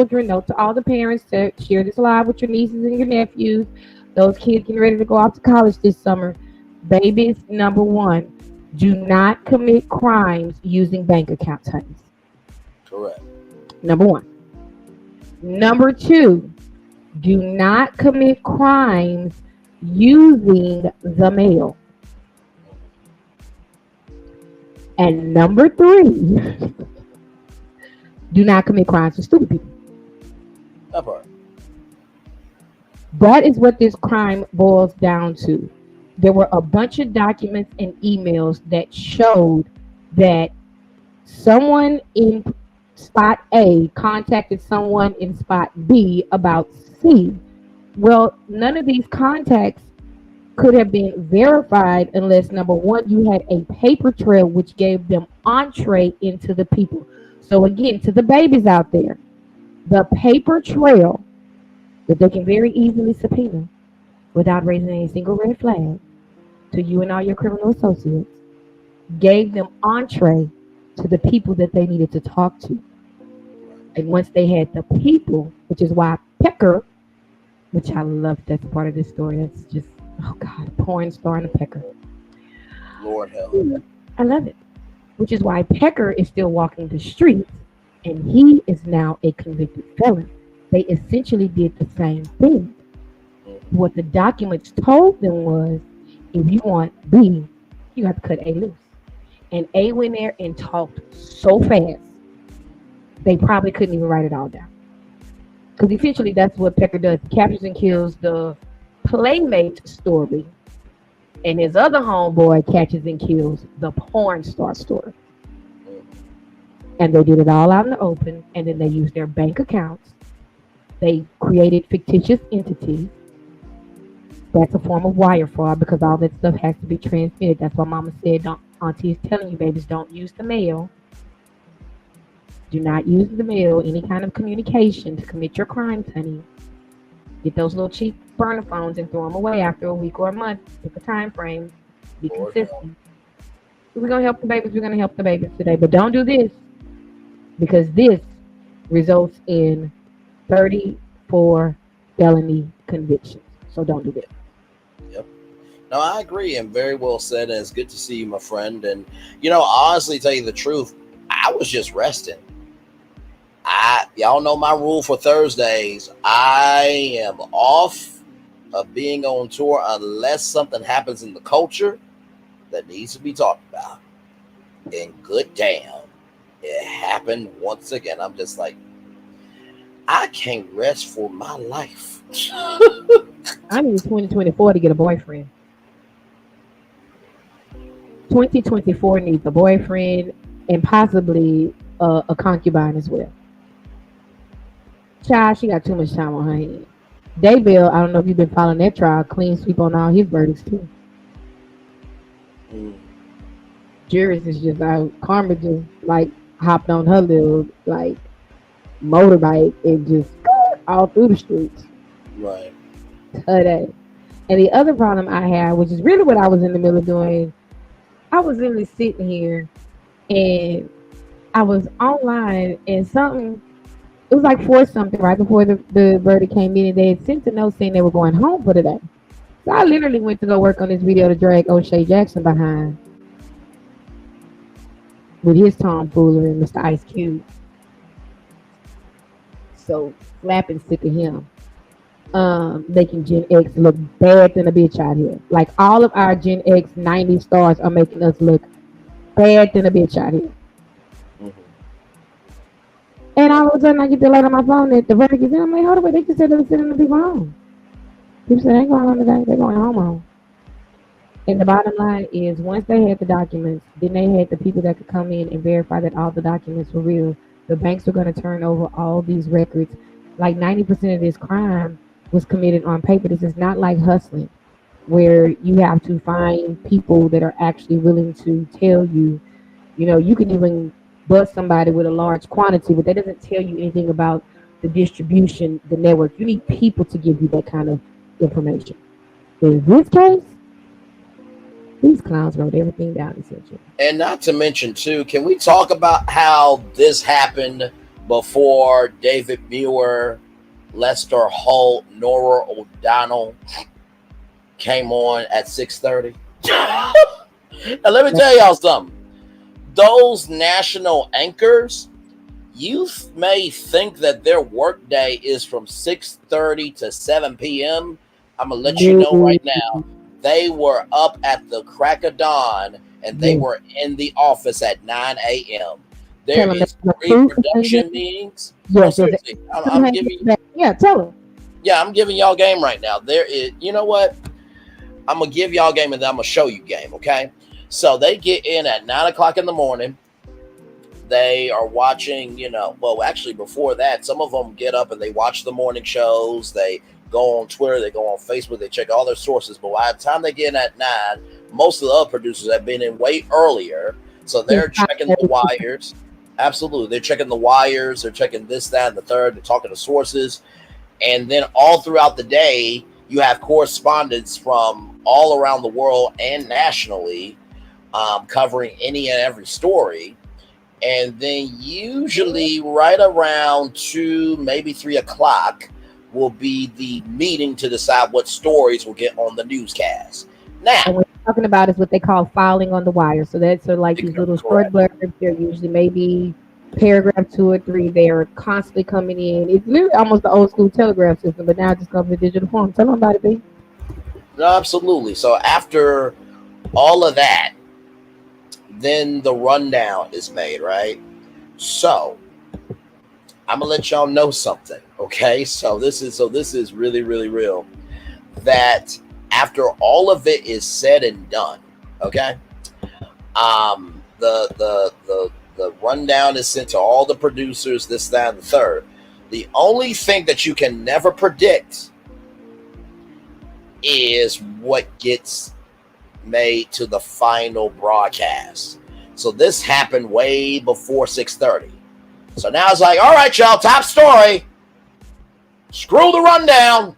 children, note to all the parents to share this live with your nieces and your nephews, those kids getting ready to go off to college this summer. Babies, number one, do not commit crimes using bank accounts, honey. Correct. Number one. Number two, do not commit crimes using the mail. And number three, do not commit crimes with stupid people. That part. That is what this crime boils down to. There were a bunch of documents and emails that showed that someone in spot A contacted someone in spot B about C. Well, none of these contacts could have been verified unless number one, you had a paper trail which gave them entree into the people. So again, to the babies out there, the paper trail that they can very easily subpoena without raising a single red flag to you and all your criminal associates gave them entree to the people that they needed to talk to. And once they had the people, which is why Pecker, which I love, that's part of this story, that's just, oh God, a porn star and a pecker. Lord help. I love it. Which is why Pecker is still walking the streets and he is now a convicted felon. They essentially did the same thing. What the documents told them was, if you want B, you have to cut A loose. And A went there and talked so fast, they probably couldn't even write it all down. Because essentially that's what Pecker does. He captures and kills the playmate story. And his other homeboy catches and kills the porn star story. And they did it all out in the open. And then they used their bank accounts. They created fictitious entities. That's a form of wire fraud because all that stuff has to be transmitted. That's why Mama said, don't, Auntie is telling you, babies, don't use the mail. Do not use the mail, any kind of communication to commit your crimes, honey. Get those little cheap burner phones and throw them away after a week or a month. Pick a time frame. Be consistent. We're going to help the babies. We're going to help the babies today. But don't do this because this results in 34 felony convictions. So don't do this. Yep. No, I agree, and very well said. And it's good to see you, my friend. And, you know, honestly, tell you the truth, I was just resting. Y'all know my rule for Thursdays. I am off of being on tour unless something happens in the culture that needs to be talked about. And good damn, it happened once again. I'm just like, I can't rest for my life. I need 2024 to get a boyfriend. 2024 needs a boyfriend and possibly a concubine as well. Child, she got too much time on her hands. Daybell, I don't know if you've been following that trial, clean sweep on all his verdicts too. Juris is just out. Karma just like hopped on her little like motorbike and just all through the streets. Right. Today. And the other problem I had, which is really what I was in the middle of doing, I was literally sitting here and I was online and something, it was like 4 something right before the verdict came in and they had sent a note saying they were going home for the day. So I literally went to go work on this video to drag O'Shea Jackson behind with his tomfoolery and Mr. Ice Cube. So slapping sick of him. Making Gen X look bad than a bitch out here. Like all of our Gen X 90 stars are making us look bad than a bitch out here. And all of a sudden I get the light on my phone that the verdict is in. I'm like, hold on, wait, they just said they were sending the people home. People said they ain't going home today, they're going home. And the bottom line is once they had the documents, then they had the people that could come in and verify that all the documents were real. The banks were going to turn over all these records. Like 90% of this crime was committed on paper. This is not like hustling where you have to find people that are actually willing to tell you, you know, you can even bust somebody with a large quantity, but that doesn't tell you anything about the distribution, the network. You need people to give you that kind of information. In this case, these clowns wrote everything down essentially. And not to mention too, can we talk about how this happened before David Muir, Lester Holt, Nora O'Donnell came on at 6:30. Now let me tell y'all something. Those national anchors, you may think that their workday is from 6:30 to 7 p.m. I'm gonna let you know right now, they were up at the crack of dawn and they were in the office at 9 a.m. There is pre-production meetings. No, seriously, I'm giving you. Yeah, tell them. Yeah, I'm giving y'all game right now. There is, you know what? I'm gonna give y'all game and then I'm gonna show you game. Okay, so they get in at 9 o'clock in the morning. They are watching, well, actually before that, some of them get up and they watch the morning shows. They go on Twitter, they go on Facebook, they check all their sources. But by the time they get in at 9, most of the other producers have been in way earlier. So they're checking the wires. Absolutely. They're checking the wires. They're checking this, that, and the third. They're talking to sources. And then all throughout the day, you have correspondents from all around the world and nationally covering any and every story. And then usually right around 2, maybe 3 o'clock will be the meeting to decide what stories will get on the newscast. Now, and what we're talking about is what they call filing on the wire. So that's sort of like these little short blurbs. They're usually maybe paragraph 2 or 3. They are constantly coming in. It's literally almost the old school telegraph system, but now it just comes in digital form. Tell them about it, babe. No, absolutely. So after all of that, then the rundown is made, right? So I'm gonna let y'all know something, okay? So this is really, really real. That after all of it is said and done, okay, the rundown is sent to all the producers, this, that, and the third. The only thing that you can never predict is what gets made to the final broadcast. So this happened way before 6:30. So now it's like, all right, y'all, top story. Screw the rundown.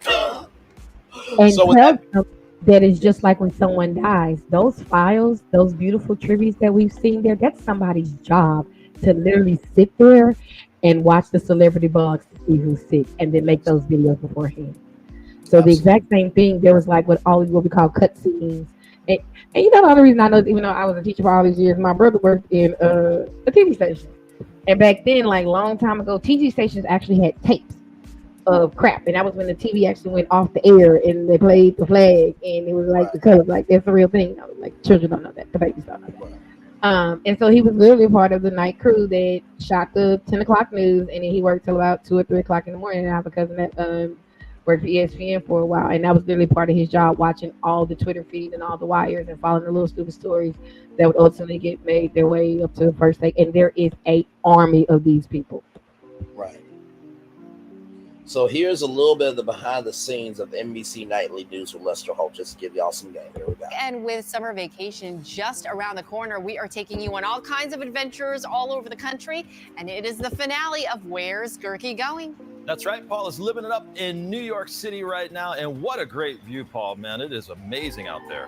And so tell them that it's just like when someone dies. Those files, those beautiful tributes that we've seen there, that's somebody's job to literally sit there and watch the celebrity bugs to see who's sick and then make those videos beforehand. So the exact same thing, there was like what we call cut scenes. And the other reason I know, even though I was a teacher for all these years, my brother worked in a TV station. And back then, like long time ago, TV stations actually had tapes of crap. And that was when the TV actually went off the air and they played the flag and it was like the colors, like it's a real thing. Like children don't know that, the babies don't know that. And so he was literally part of the night crew that shot the 10 o'clock news, and then he worked till about 2 or 3 o'clock in the morning. Now because of that, worked for ESPN for a while, and that was literally part of his job, watching all the Twitter feed and all the wires and following the little stupid stories that would ultimately get made their way up to the first take. And there is a army of these people. Right. So here's a little bit of the behind the scenes of NBC Nightly News with Lester Holt, just to give y'all some game. Here we go. And with summer vacation just around the corner, we are taking you on all kinds of adventures all over the country, and it is the finale of Where's Gerke Going? That's right. Paul is living it up in New York City right now. And what a great view, Paul, man. It is amazing out there.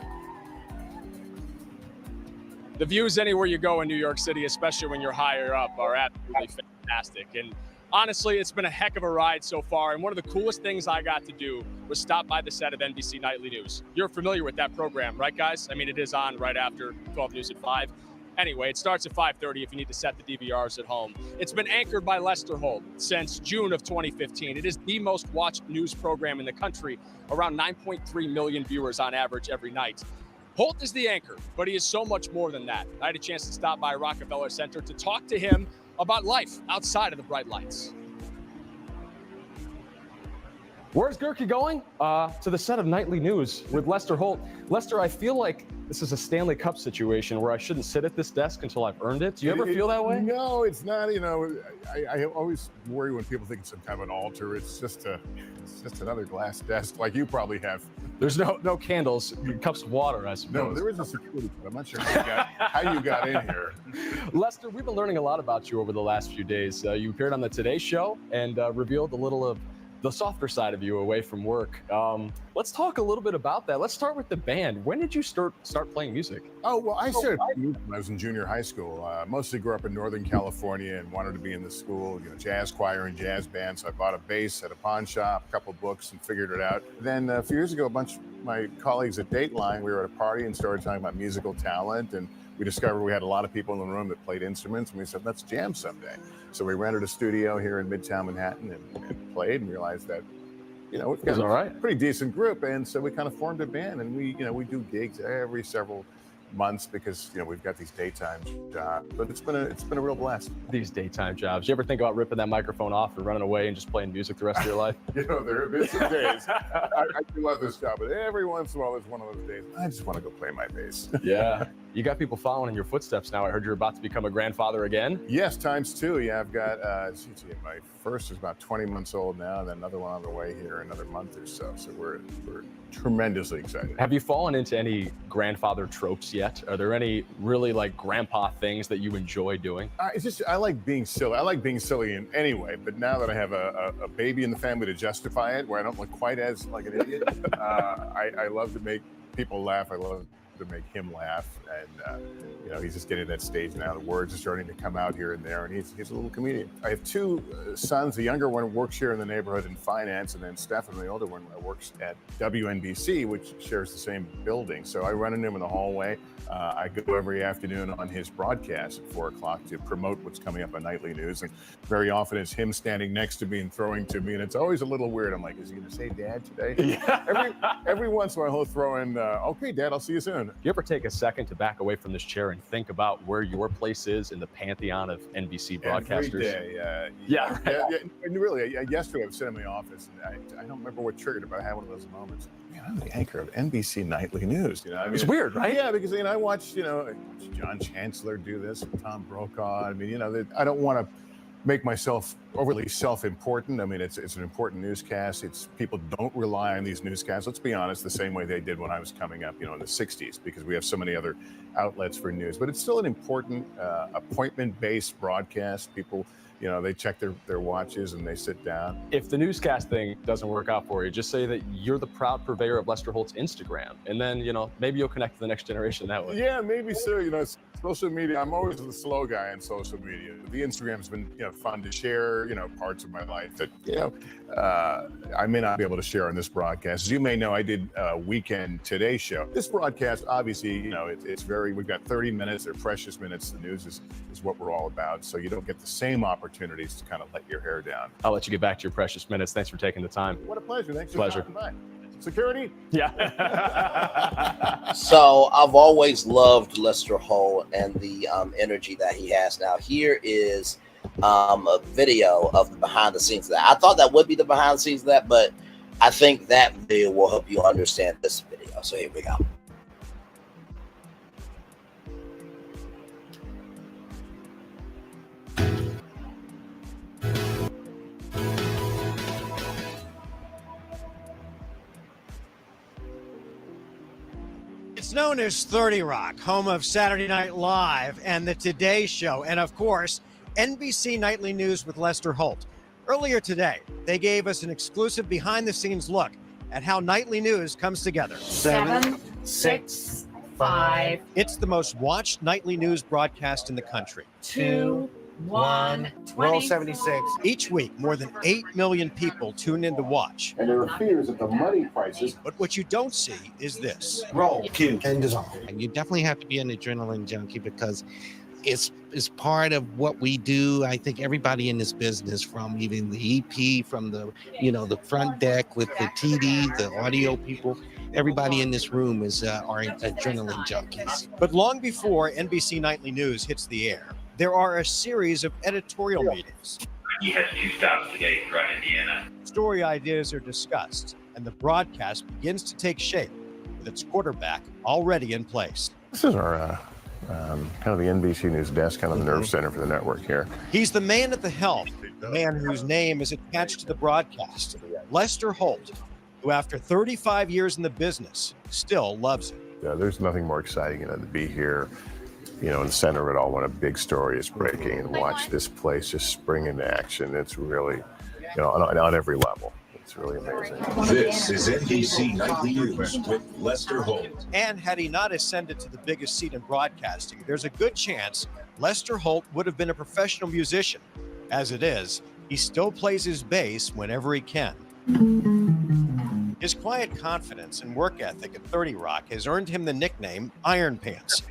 The views anywhere you go in New York City, especially when you're higher up, are absolutely fantastic. And honestly, it's been a heck of a ride so far. And one of the coolest things I got to do was stop by the set of NBC Nightly News. You're familiar with that program, right, guys? I mean, it is on right after 12 News at 5. Anyway, it starts at 5:30 if you need to set the DVRs at home. It's been anchored by Lester Holt since June of 2015. It is the most watched news program in the country, around 9.3 million viewers on average every night. Holt is the anchor, but he is so much more than that. I had a chance to stop by Rockefeller Center to talk to him about life outside of the bright lights. Where's Gerke going? To the set of Nightly News with Lester Holt. Lester, I feel like this is a Stanley Cup situation where I shouldn't sit at this desk until I've earned it. Do you ever feel that way? No, it's not. I always worry when people think it's some kind of an altar. It's just another glass desk like you probably have. There's no candles, cups of water, I suppose. No, there is a security, but I'm not sure how you got in here. Lester, we've been learning a lot about you over the last few days. You appeared on the Today Show and revealed a little of the softer side of you away from work. Let's talk a little bit about that. Let's start with the band. When did you start playing music? Oh, well, I started when I was in junior high school. Mostly grew up in Northern California and wanted to be in the school, jazz choir and jazz band. So I bought a bass at a pawn shop, a couple books, and figured it out. Then a few years ago, a bunch of my colleagues at Dateline, we were at a party and started talking about musical talent. And we discovered we had a lot of people in the room that played instruments. And we said, let's jam someday. So we rented a studio here in Midtown Manhattan and played and realized that, we've got a pretty decent group. And so we kind of formed a band, and we do gigs every several months because we've got these daytime jobs, but it's been a real blast. These daytime jobs. You ever think about ripping that microphone off and running away and just playing music the rest of your life? There have been some days. I do love this job, but every once in a while there's one of those days I just want to go play my bass. Yeah. You got people following in your footsteps now. I heard you're about to become a grandfather again. Yes, ×2. Yeah, I've got my first is about 20 months old now, and then another one on the way here in another month or so. So we're tremendously excited. Have you fallen into any grandfather tropes yet? Are there any really like grandpa things that you enjoy doing? I like being silly. I like being silly in any way, but now that I have a baby in the family to justify it, where I don't look quite as like an idiot, I love to make people laugh. I love to make him laugh, and he's just getting to that stage now. The words are starting to come out here and there, and he's a little comedian. I have two sons. The younger one works here in the neighborhood in finance, and then Stefan, the older one, works at WNBC, which shares the same building. So I run into him in the hallway. I go every afternoon on his broadcast at 4 o'clock to promote what's coming up on Nightly News, and very often it's him standing next to me and throwing to me, and it's always a little weird. I'm like, is he going to say Dad today? Yeah. Every once in a while he'll throw in, okay, Dad, I'll see you soon. Do you ever take a second to back away from this chair and think about where your place is in the pantheon of NBC broadcasters? Every day, yeah. And really, yesterday I was sitting in my office, and I don't remember what triggered it, but I had one of those moments. Man, I'm the anchor of NBC Nightly News. It's weird, right? Yeah, because I watch John Chancellor do this, and Tom Brokaw. I don't want to make myself overly self-important. It's an important newscast. People don't rely on these newscasts, let's be honest, the same way they did when I was coming up, in the 60s, because we have so many other outlets for news. But it's still an important appointment-based broadcast. People, they check their watches and they sit down. If the newscast thing doesn't work out for you, just say that you're the proud purveyor of Lester Holt's Instagram. And then, maybe you'll connect to the next generation that way. Yeah, maybe so. Social media, I'm always the slow guy on social media. The Instagram's been, fun to share, parts of my life that, I may not be able to share on this broadcast. As you may know, I did a Weekend Today show. This broadcast, obviously, we've got 30 minutes. They're precious minutes. The news is what we're all about. So you don't get the same opportunities to kind of let your hair down. I'll let you get back to your precious minutes. Thanks for taking the time. What a pleasure. Thanks for stopping by. Security? Yeah. So I've always loved Lester Holt and the energy that he has now. Here is a video of the behind the scenes of that. I thought that would be the behind the scenes of that, but I think that video will help you understand this video. So here we go. It's known as 30 Rock, home of Saturday Night Live and The Today Show, and of course, NBC Nightly News with Lester Holt. Earlier today, they gave us an exclusive behind-the-scenes look at how Nightly News comes together. 7, 6, 5. It's the most watched nightly news broadcast in the country. 2, 1, 20. Roll 76. Each week, more than 8 million people tune in to watch. And there are fears that the money crisis. But what you don't see is this. Roll, cue, and dissolve. And you definitely have to be an adrenaline junkie because it's part of what we do. I think everybody in this business, from even the EP, from the the front deck with the TD, the audio people, everybody in this room is are adrenaline junkies. But long before NBC Nightly News hits the air, there are a series of editorial meetings. He has 2 stops today throughout Indiana. Story ideas are discussed, and the broadcast begins to take shape with its quarterback already in place. This is our kind of the NBC News desk, kind of the nerve center for the network here. He's the man at the helm, the man whose name is attached to the broadcast, Lester Holt, who after 35 years in the business still loves it. There's nothing more exciting than to be here, in the center of it all when a big story is breaking and watch this place just spring into action. It's really, on every level. It's really amazing. This is NBC Nightly News with Lester Holt. And had he not ascended to the biggest seat in broadcasting, there's a good chance Lester Holt would have been a professional musician. As it is, he still plays his bass whenever he can. His quiet confidence and work ethic at 30 Rock has earned him the nickname Iron Pants.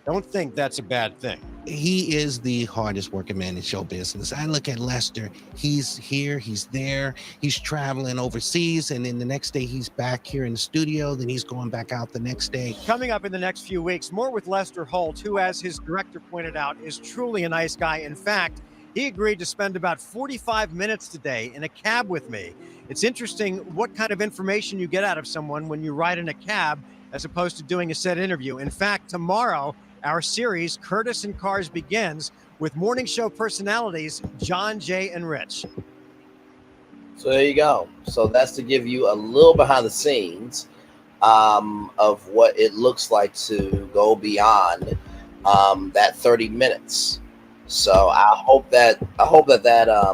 Don't think that's a bad thing. He is the hardest working man in show business. I look at Lester, he's here, he's there, he's traveling overseas, and then the next day he's back here in the studio, then he's going back out the next day. Coming up in the next few weeks, more with Lester Holt, who, as his director pointed out, is truly a nice guy. In fact, he agreed to spend about 45 minutes today in a cab with me. It's interesting what kind of information you get out of someone when you ride in a cab as opposed to doing a set interview. In fact, tomorrow, our series, Curtis and Cars, begins with morning show personalities John, Jay, and Rich. So there you go. So that's to give you a little behind the scenes of what it looks like to go beyond that 30 minutes. So I hope that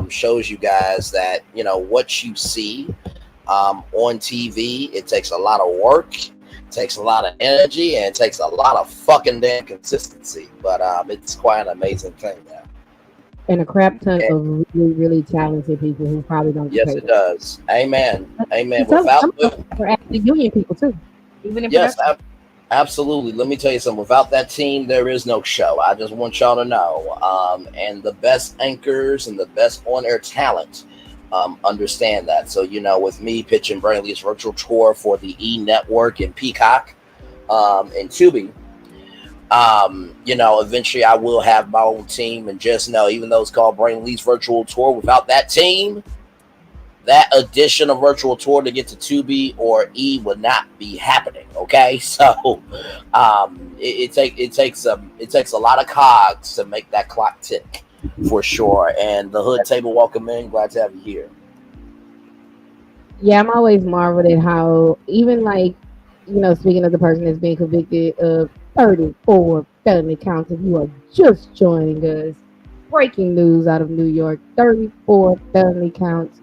shows you guys that, you know, what you see on TV, it takes a lot of work. Takes a lot of energy, and it takes a lot of fucking damn consistency, but it's quite an amazing thing now. And a crap ton of really, really talented people who probably don't. Yes, it does. Amen. Amen. For actually union people too. Even if yes, absolutely. Let me tell you something. Without that team, there is no show. I just want y'all to know. And the best anchors and the best on-air talent understand that. So, you know, with me pitching Brainley's virtual tour for the E Network and Peacock and Tubi, you know, eventually I will have my own team. And just know, even though it's called Brainley's virtual tour, without that team, that addition of virtual tour to get to Tubi or E would not be happening. Okay, so it takes a lot of cogs to make that clock tick. For sure. And the Hood Table, welcome in. Glad to have you here. Yeah, I'm always marveled at how, even like, you know, speaking of the person that's being convicted of 34 felony counts, if you are just joining us, breaking news out of New York, 34 felony counts.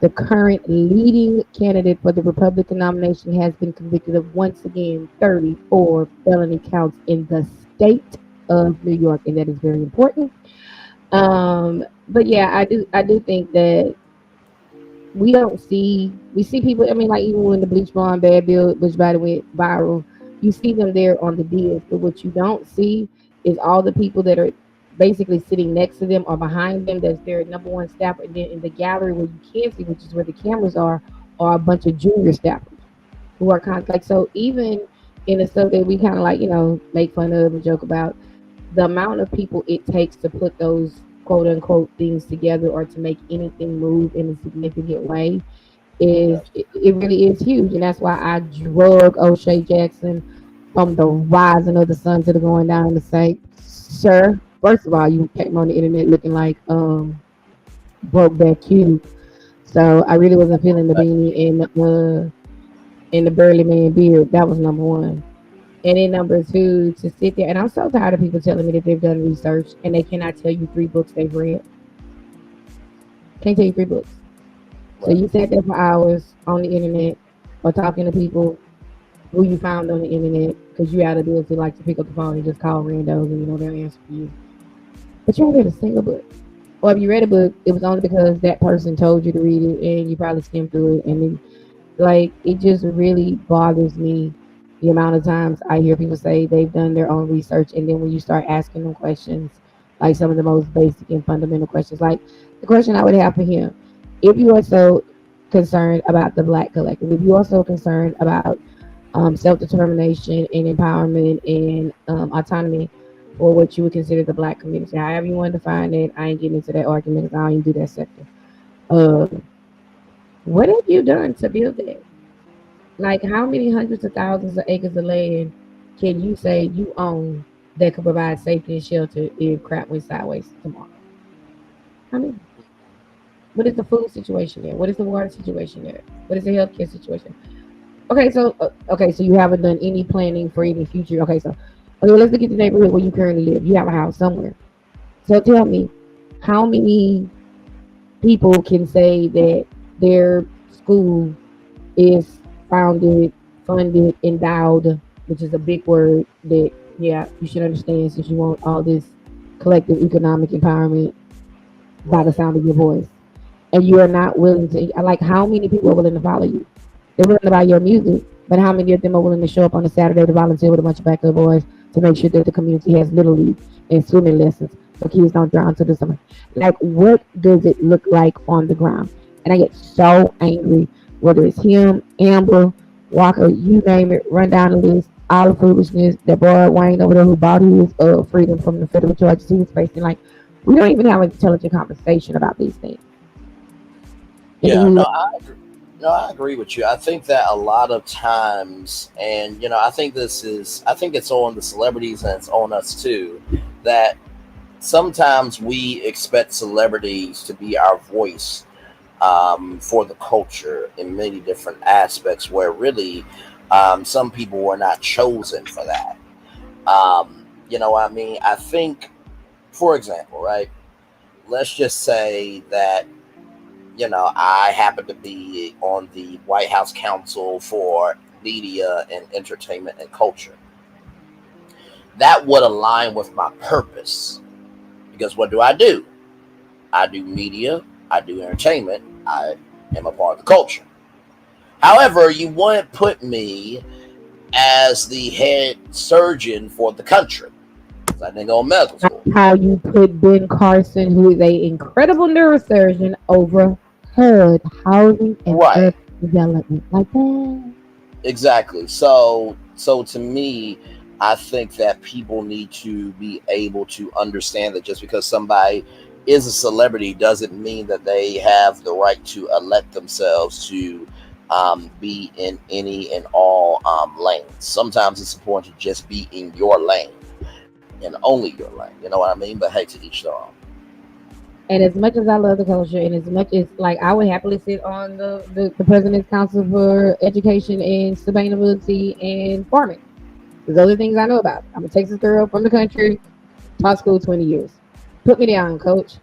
The current leading candidate for the Republican nomination has been convicted of, once again, 34 felony counts in the state of New York, and that is very important. But yeah, I do think that we see people. I mean, like even when the Bleach Blonde Bad Bill, which by the way went viral, you see them there on the deals. But what you don't see is all the people that are basically sitting next to them or behind them. That's their number one staffer. And then in the gallery where you can see, which is where the cameras are a bunch of junior staffers who are kind of like, so even in the stuff that we kind of like, you know, make fun of and joke about, the amount of people it takes to put those quote unquote things together or to make anything move in a significant way is it really is huge. And that's why I drug O'Shea Jackson from the rising of the sun to the going down to say, sir, first of all, you came on the internet looking like Brokeback Cube. So I really wasn't feeling the beanie in the burly man beard. That was number one. And then number two, to sit there, and I'm so tired of people telling me that they've done research and they cannot tell you 3 books they've read. Can't tell you 3 books. So you sat there for hours on the internet or talking to people who you found on the internet because you had the ability like to pick up the phone and just call randos and you know they'll answer for you. But you haven't read a single book. Or if you read a book, it was only because that person told you to read it and you probably skimmed through it. And then, like, it just really bothers me the amount of times I hear people say they've done their own research, and then when you start asking them questions, like some of the most basic and fundamental questions, like the question I would have for him, if you are so concerned about the Black collective, if you are so concerned about self-determination and empowerment and autonomy for what you would consider the Black community, however you want to define it, I ain't getting into that argument because I don't even do that sector. What have you done to build that? Like, how many hundreds of thousands of acres of land can you say you own that could provide safety and shelter if crap went sideways tomorrow? I mean, what is the food situation there? What is the water situation there? What is the healthcare situation? Okay, so you haven't done any planning for any future. Okay, let's look at the neighborhood where you currently live. You have a house somewhere. So tell me, how many people can say that their school is founded, funded, endowed, which is a big word that, yeah, you should understand since you want all this collective economic empowerment by the sound of your voice. And you are not willing to, like, how many people are willing to follow you? They're willing to buy your music, but how many of them are willing to show up on a Saturday to volunteer with a bunch of backup boys to make sure that the community has little league and swimming lessons so kids don't drown to the summer? Like, what does it look like on the ground? And I get so angry, whether it's him, Amber, Walker, you name it, run down the list, all the foolishness that boy Wayne over there who bought his freedom from the federal charges he was facing. Like, we don't even have an intelligent conversation about these things. Yeah, no, I agree. No, I agree with you. I think that a lot of times, and I think I think it's on the celebrities and it's on us too, that sometimes we expect celebrities to be our voice for the culture in many different aspects, where really some people were not chosen for that. You know what I mean? I think, for example, right? Let's just say that I happen to be on the White House Council for Media and Entertainment and Culture. That would align with my purpose, because what do? I do media, I do entertainment, I am a part of the culture. However, you wouldn't put me as the head surgeon for the country. I didn't go to medical school. How you put Ben Carson, who is an incredible neurosurgeon, over HUD, housing and urban development, like that. Exactly. So to me, I think that people need to be able to understand that just because somebody is a celebrity doesn't mean that they have the right to elect themselves to be in any and all lanes. Sometimes it's important to just be in your lane and only your lane. You know what I mean? But hey, to each their own. And as much as I love the culture, and as much as, like, I would happily sit on the President's Council for Education and Sustainability and Farming. Because those are things I know about. I'm a Texas girl from the country, taught school 20 years. Put me down, coach.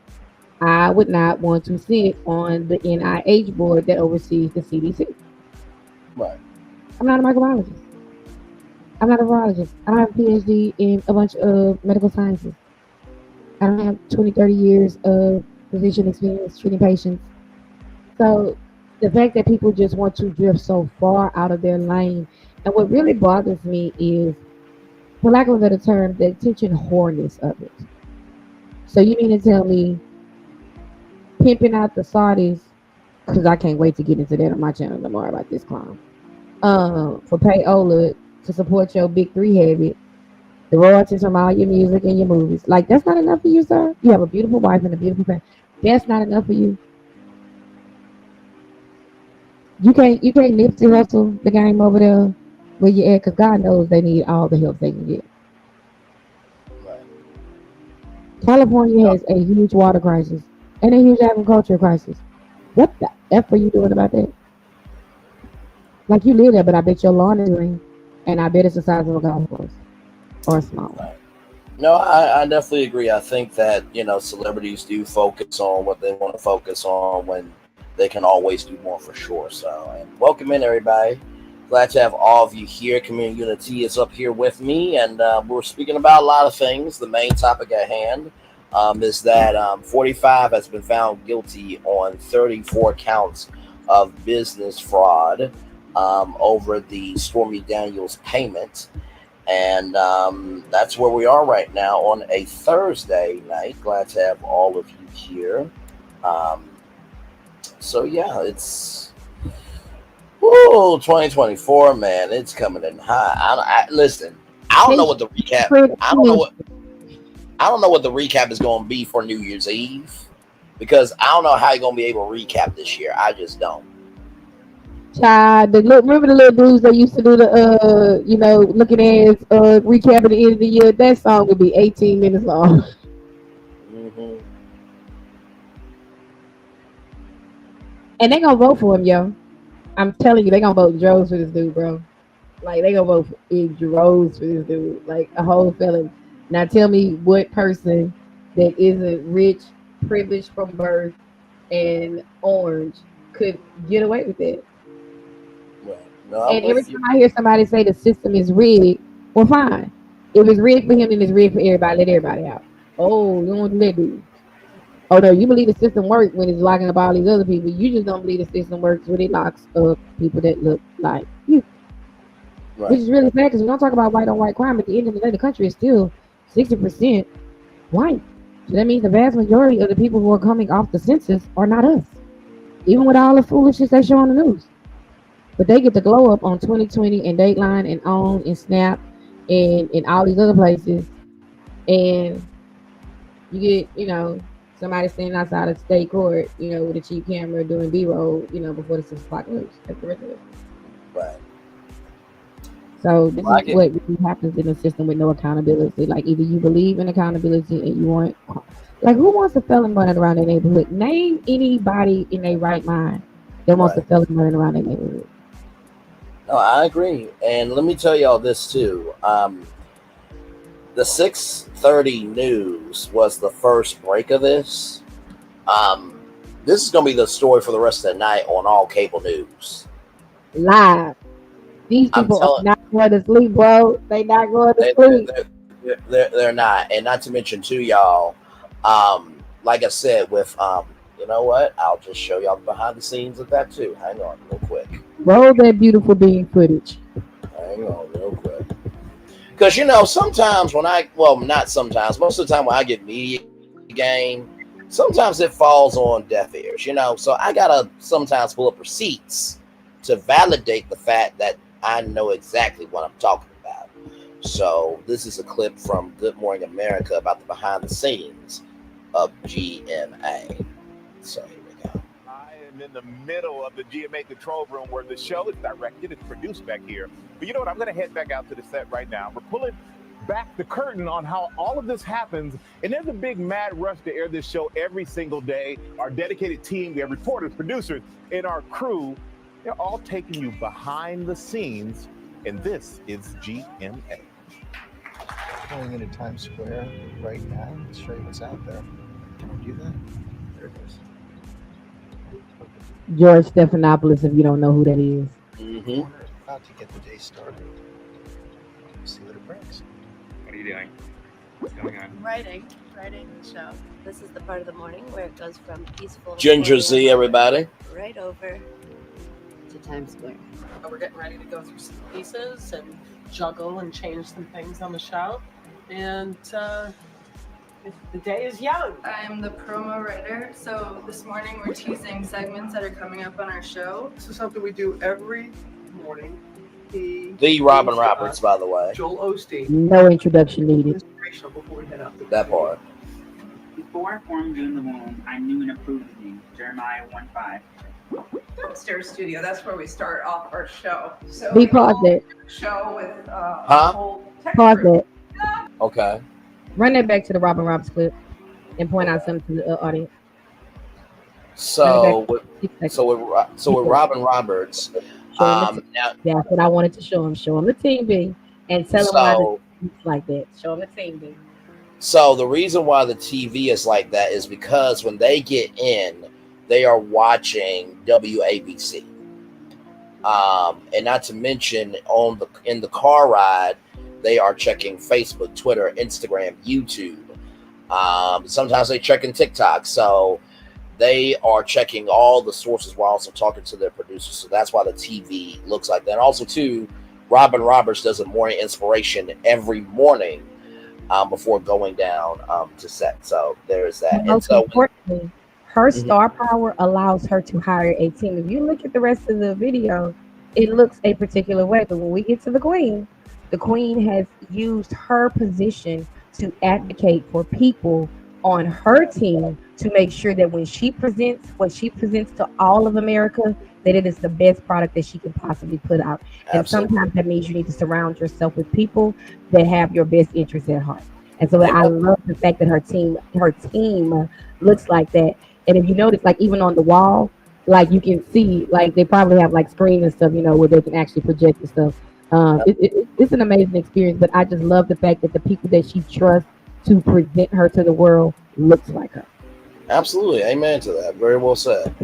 I would not want to sit on the NIH board that oversees the CDC. Right. I'm not a microbiologist. I'm not a virologist. I don't have a PhD in a bunch of medical sciences. I don't have 20, 30 years of physician experience treating patients. So the fact that people just want to drift so far out of their lane, and what really bothers me is, for lack of a better term, the attention whoreness of it. So you mean to tell me pimping out the Saudis, because I can't wait to get into that on my channel tomorrow about this clown, for payola to support your big three habit, the royalties from all your music and your movies. Like, that's not enough for you, sir? You have a beautiful wife and a beautiful family. That's not enough for you. You can't Nipsey Russell the game over there where you at, because God knows they need all the help they can get. California has a huge water crisis and a huge agricultural crisis. What the F are you doing about that? Like, you live there, but I bet your lawn is green, and I bet it's the size of a golf course or a small one. No, I definitely agree. I think that, celebrities do focus on what they want to focus on when they can always do more, for sure. So, and welcome in, everybody. Glad to have all of you here. Comm-UNI-TEA is up here with me, and we're speaking about a lot of things. The main topic at hand is that 45 has been found guilty on 34 counts of business fraud over the Stormy Daniels payment. And that's where we are right now on a Thursday night. Glad to have all of you here. So, yeah, it's 2024, man. It's coming in hot. Listen, I don't know what the recap. I don't know what the recap is going to be for New Year's Eve, because I don't know how you're going to be able to recap this year. I just don't. Child, remember the little dudes that used to do the looking at recap at the end of the year? That song would be 18 minutes long. Mm-hmm. And they gonna vote for him, yo. I'm telling you, they gonna vote droves for this dude, bro. Like, they gonna vote in droves for this dude, like a whole felon. Now tell me what person that isn't rich, privileged from birth, and orange could get away with it. Right. No, I'm And every with time you. I hear somebody say the system is rigged, well, fine. If it's rigged for him, then it's rigged for everybody. Let everybody out. Oh, you don't want to let do. Oh no, you believe the system works when it's locking up all these other people. You just don't believe the system works when it locks up people that look like you. Which Right. is really sad because we don't talk about white on white crime. At the end of the day, the country is still 60% white. So that means the vast majority of the people who are coming off the census are not us. Even with all the foolishness they show on the news. But they get the glow up on 2020 and Dateline and OWN and Snap and all these other places. And you get, somebody standing outside of state court, with a cheap camera doing B-roll, before the 6 o'clock news. That's the rest of it. Right. So this Well, I is get. what really happens in a system with no accountability. Like either you believe in accountability and you want, like who wants a felon running around their neighborhood? Name anybody in their right mind that wants a Right. felon running around their neighborhood. No, I agree. And let me tell y'all this too. The 6:30 news was the first break of this. Um, this is gonna be the story for the rest of the night on all cable news. Live. These I'm people are telling. not going to sleep, bro. They not going to They, sleep. they're not, and not to mention too, y'all. Like I said, with you know what? I'll just show y'all the behind the scenes of that too. Hang on, real quick. Roll that beautiful bean footage. Hang on, real quick. Because sometimes not sometimes, most of the time when I get media game, sometimes it falls on deaf ears. So I gotta sometimes pull up receipts to validate the fact that I know exactly what I'm talking about. So this is a clip from Good Morning America about the behind the scenes of GMA. So here we go. I am in the middle of the GMA control room where the show is directed and produced back here. But you know what? I'm going to head back out to the set right now. We're pulling back the curtain on how all of this happens. And there's a big mad rush to air this show every single day. Our dedicated team, we have reporters, producers, and our crew, they're all taking you behind the scenes. And this is GMA. Going into Times Square right now to show you what's out there. Can we do that? There it is. George Stephanopoulos, if you don't know who that is. Mm-hmm. About to get the day started. See what it brings. What are you doing? What's going on? Writing the show. This is the part of the morning where it goes from peaceful Ginger Z, everybody. right over to Times Square. We're getting ready to go through some pieces and juggle and change some things on the show. And the day is young. I'm the promo writer, so this morning we're teasing segments that are coming up on our show. This is something we do every morning. The Robin Roberts, by the way. Joel Osteen. No introduction needed. Inspirational before we head out. That part. Before I formed you in the womb, I knew and approved of you. Jeremiah 1:5. Upstairs studio. That's where we start off our show. So We paused it. show with Huh? whole tech Pause crew. it. Okay. Run that back to the Robin Roberts clip and point out something to the audience. So with Robin Roberts, now That's what I wanted to show him. Show him the team B and tell him why it's like that. Show him the team B. So the reason why the TV is like that is because when they get in, they are watching WABC. And not to mention in the car ride, they are checking Facebook, Twitter, Instagram, YouTube. Sometimes they checking TikTok. So they are checking all the sources while also talking to their producers. So that's why the TV looks like that. And also, too, Robin Roberts does a morning inspiration every morning before going down to set. So there's that. Most importantly, her star power allows her to hire a team. If you look at the rest of the video, it looks a particular way. But when we get to the queen has used her position to advocate for people on her team to make sure that when she presents what she presents to all of America, that it is the best product that she can possibly put out. And sometimes that means you need to surround yourself with people that have your best interests at heart. And so I love the fact that her team looks like that. And if you notice, like even on the wall, like you can see, like they probably have like screens and stuff, where they can actually project and stuff. It's an amazing experience, but I just love the fact that the people that she trusts to present her to the world looks like her. Absolutely. Amen to that. Very well said.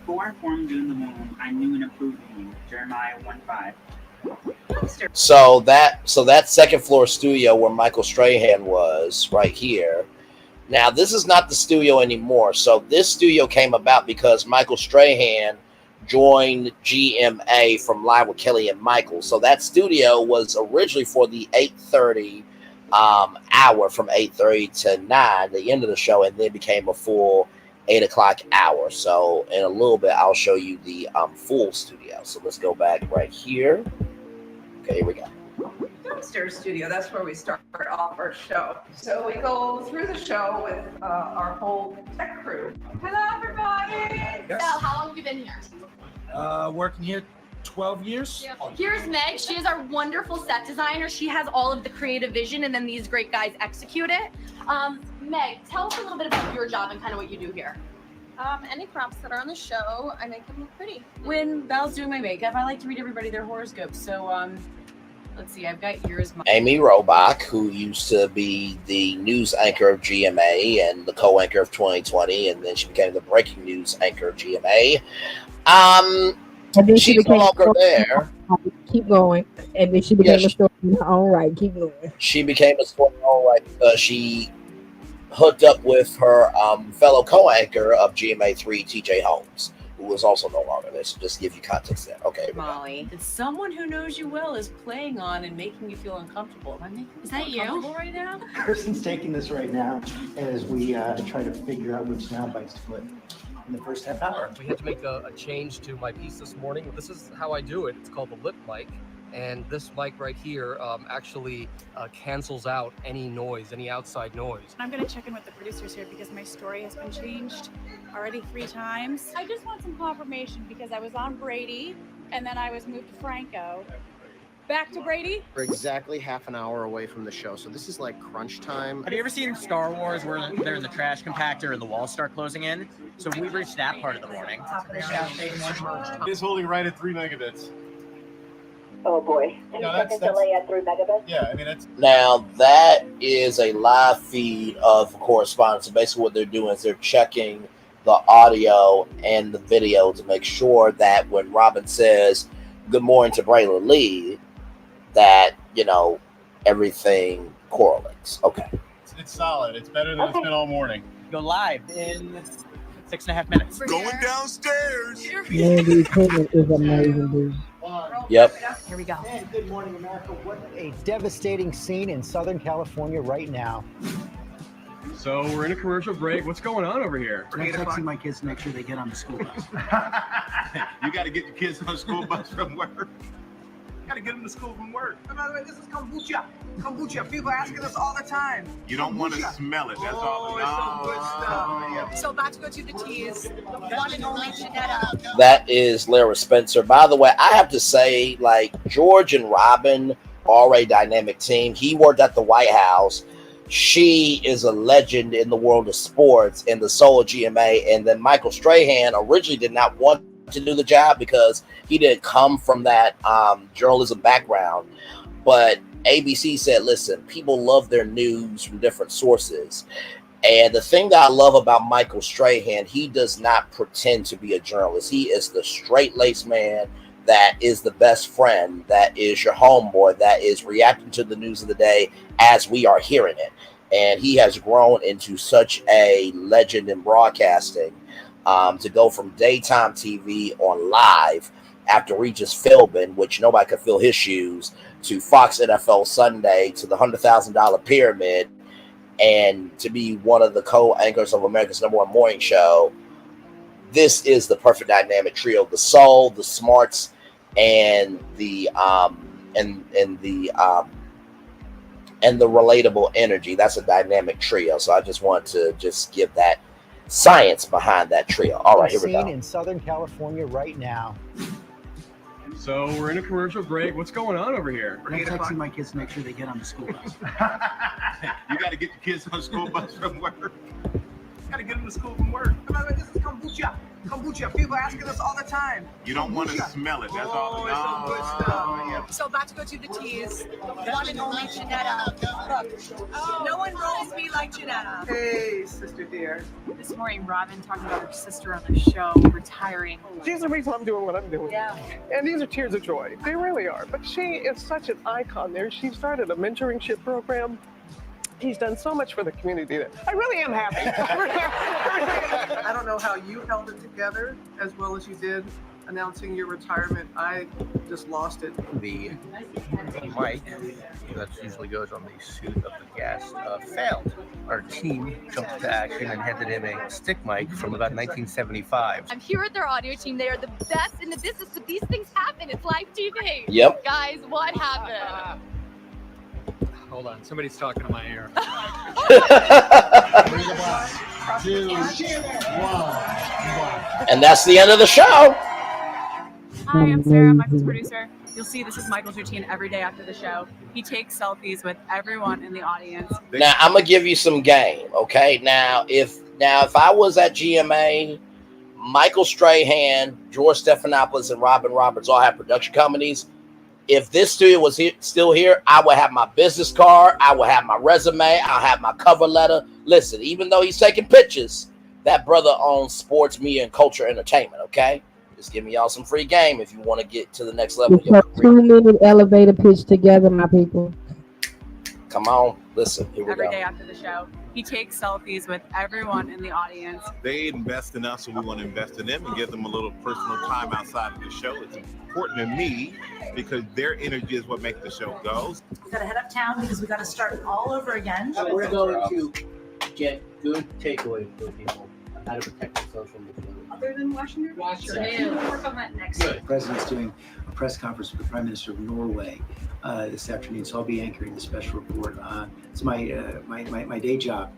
Before I formed Goon the Moon, I knew and approved of you. Jeremiah 1:5. So that second floor studio where Michael Strahan was right here. Now this is not the studio anymore. So this studio came about because Michael Strahan joined GMA from Live with Kelly and Michael. So that studio was originally for the 8:30 hour from 8:30 to 9, the end of the show, and then became a full 8 o'clock hour. So in a little bit, I'll show you the full studio. So let's go back right here. Okay, here we go. Upstairs studio, that's where we start off our show. So we go through the show with our whole tech crew. Hello, everybody. Yes. Sal, how long have you been here? Working here 12 years. Yeah. Here's Meg. She is our wonderful set designer. She has all of the creative vision, and then these great guys execute it. Meg, tell us a little bit about your job and kind of what you do here. Any props that are on the show, I make them look pretty. When Belle's doing my makeup, I like to read everybody their horoscopes. So, let's see, I've got yours. Amy Robach, who used to be the news anchor of GMA and the co-anchor of 2020, and then she became the breaking news anchor of GMA. And then she She's no became longer there. Keep going. And then she became a story in her own right. Keep going. She became a story in her own right because she hooked up with her fellow co-anchor of GMA3, TJ Holmes, who was also no longer there. So just to give you context there. Okay. Molly, it's someone who knows you well is playing on and making you feel uncomfortable. Am I making you feel uncomfortable right now? Kristen's taking this right now as we try to figure out which sound bites to put in the first half hour. We had to make a change to my piece this morning. This is how I do it. It's called the lip mic. And this mic right here actually cancels out any noise, any outside noise. I'm going to check in with the producers here because my story has been changed already 3 times. I just want some confirmation because I was on Brady and then I was moved to Franco. Back to Brady? We're exactly half an hour away from the show, so this is like crunch time. Have you ever seen Star Wars where they're in the trash compactor and the walls start closing in? So we've reached that part of the morning. It's holding right at 3 megabits. Oh boy. Second delay at 3 megabits? Yeah, I mean, that's... Now, that is a live feed of correspondence. So basically what they're doing is they're checking the audio and the video to make sure that when Robin says, good morning to Braylon Lee, that, you know, everything correlates. Okay. It's solid. It's better than it's been all morning. Go live in 6.5 minutes. Going downstairs. Man, the equipment is amazing, dude. Yep. Here we go. And good morning, America. What a devastating scene in Southern California right now. So we're in a commercial break. What's going on over here? I'm texting my kids to make sure they get on the school bus. You got to get your kids on the school bus from work. Got to get them to school from work. By the way, this is kombucha. Kombucha. People are asking us all the time. You don't want to smell it. That's all. It's some good stuff. So about to go to the teas. One and only Janetta. That is Lara Spencer. By the way, I have to say, like, George and Robin are a dynamic team. He worked at the White House. She is a legend in the world of sports and the soul of GMA. And then Michael Strahan originally did not want to do the job because he didn't come from that journalism background. But ABC said, listen, people love their news from different sources. And the thing that I love about Michael Strahan, he does not pretend to be a journalist. He is the straight-laced man that is the best friend, that is your homeboy, that is reacting to the news of the day as we are hearing it. And he has grown into such a legend in broadcasting, to go from daytime TV on live after Regis Philbin, which nobody could fill his shoes, to Fox NFL Sunday, to the $100,000 Pyramid, and to be one of the co-anchors of America's #1 morning show. This is the perfect dynamic trio: the soul, the smarts, and the relatable energy. That's a dynamic trio. So I just want to just give that science behind that trio. All right, here we go. In Southern California right now. So we're in a commercial break. What's going on over here? I'm texting my kids to make sure they get on the school bus. You got to get your kids on the school bus from work. Got to get them to school from work. By the way, this is kombucha. Kombucha. People asking us all the time. You don't want to smell it. That's all. It's some good stuff. So about to go to the teas. One and only Janetta. Look, no one rolls me like Janetta. Hey, sister dear. This morning, Robin talking about her sister on the show retiring. She's the reason I'm doing what I'm doing. Yeah. And these are tears of joy. They really are. But she is such an icon there. She started a mentorship program. He's done so much for the community that I really am happy. I don't know how you held it together as well as you did announcing your retirement. I just lost it. The mic that usually goes on the suit of the guest failed. Our team jumped into action and handed him a stick mic from about 1975. I'm here with their audio team. They are the best in the business, but these things happen. It's live TV. Yep. Guys, what happened? Hold on, somebody's talking to my ear. 3, 2, 1. And that's the end of the show. Hi, I'm Sarah, Michael's producer. You'll see this is Michael's routine every day after the show. He takes selfies with everyone in the audience. Now I'm gonna give you some game, okay? Now if I was at GMA, Michael Strahan, George Stephanopoulos, and Robin Roberts all have production companies. If this studio was still here, I would have my business card, I would have my resume, I'll have my cover letter. Listen, even though he's taking pictures, that brother owns sports, media, and culture entertainment, okay? Just give me y'all some free game if you want to get to the next level. It's a 2-minute elevator pitch together, my people. Come on, listen, here we Every go. day after the show. He takes selfies with everyone in the audience. They invest in us, so we want to invest in them and give them a little personal time outside of the show. It's important to me because their energy is what makes the show go. We gotta head uptown because we gotta start all over again. We're going to get good takeaways for people on how to protect the social media. Other than Washington? Washington. We'll work on that next Good. week. The president's doing a press conference with the Prime Minister of Norway this afternoon, so I'll be anchoring the special report. It's my day job.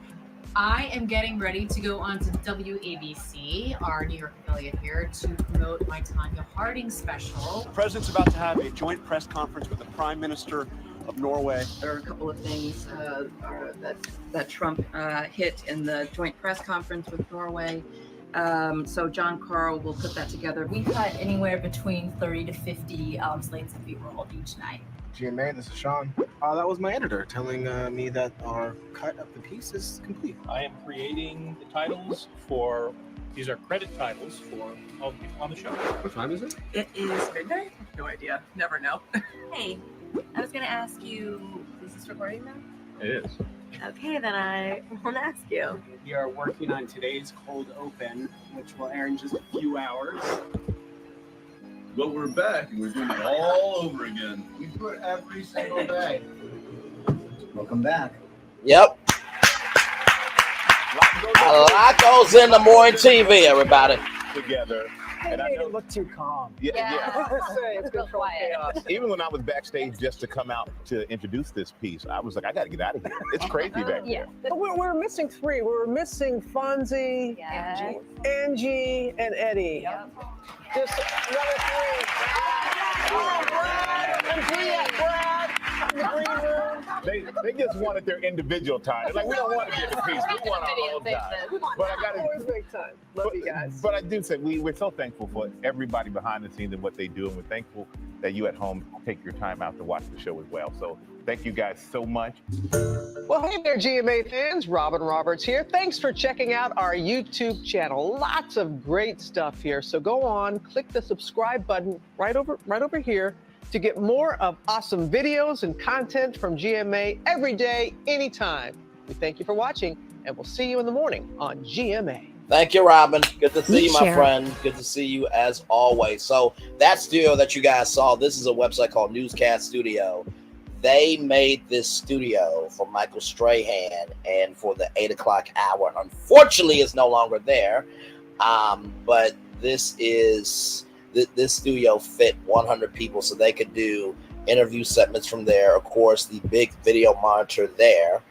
I am getting ready to go on to WABC, our New York affiliate here, to promote my Tanya Harding special. The president's about to have a joint press conference with the Prime Minister of Norway. There are a couple of things that Trump hit in the joint press conference with Norway. So John Carl will put that together. We cut anywhere between 30 to 50 slates of B-roll each night. GMA, this is Sean. That was my editor telling me that our cut of the piece is complete. I am creating the titles for, these are credit titles for all the people on the show. What time is it? It is midnight. No idea. Never know. Hey, I was going to ask you, is this recording now? It is. Okay, then I won't ask you. We are working on today's cold open, which will air in just a few hours. But we're back and we're doing it all over again. We do it every single day. Welcome back. Yep. A lot goes into morning TV, everybody. Together. And I don't look too calm. Yeah. It's control chaos. Even when I was backstage just to come out to introduce this piece, I was like, I got to get out of here. It's crazy back there. But we're missing 3. We were missing Fonzie, Angie, and Eddie. Yep. Just another 3. And Brad in the green room. They just wanted their individual time. They're like, we don't want to get the piece. We want our own time. But I got to always make time. Love you guys. But I do say we're so thankful for everybody behind the scenes and what they do, and we're thankful that you at home take your time out to watch the show as well. So thank you guys so much. Well, hey there, GMA fans. Robin Roberts here. Thanks for checking out our YouTube channel. Lots of great stuff here. So go on, click the subscribe button right over here to get more of awesome videos and content from GMA every day, anytime. We thank you for watching, and we'll see you in the morning on GMA. Thank you, Robin. Good to see you, my Sharon. friend. Good to see you as always. So that studio that you guys saw, this is a website called Newscast Studio. They made this studio for Michael Strahan and for the 8 o'clock hour. Unfortunately, it's no longer there. But this studio fit 100 people, so they could do interview segments from there. Of course, the big video monitor there.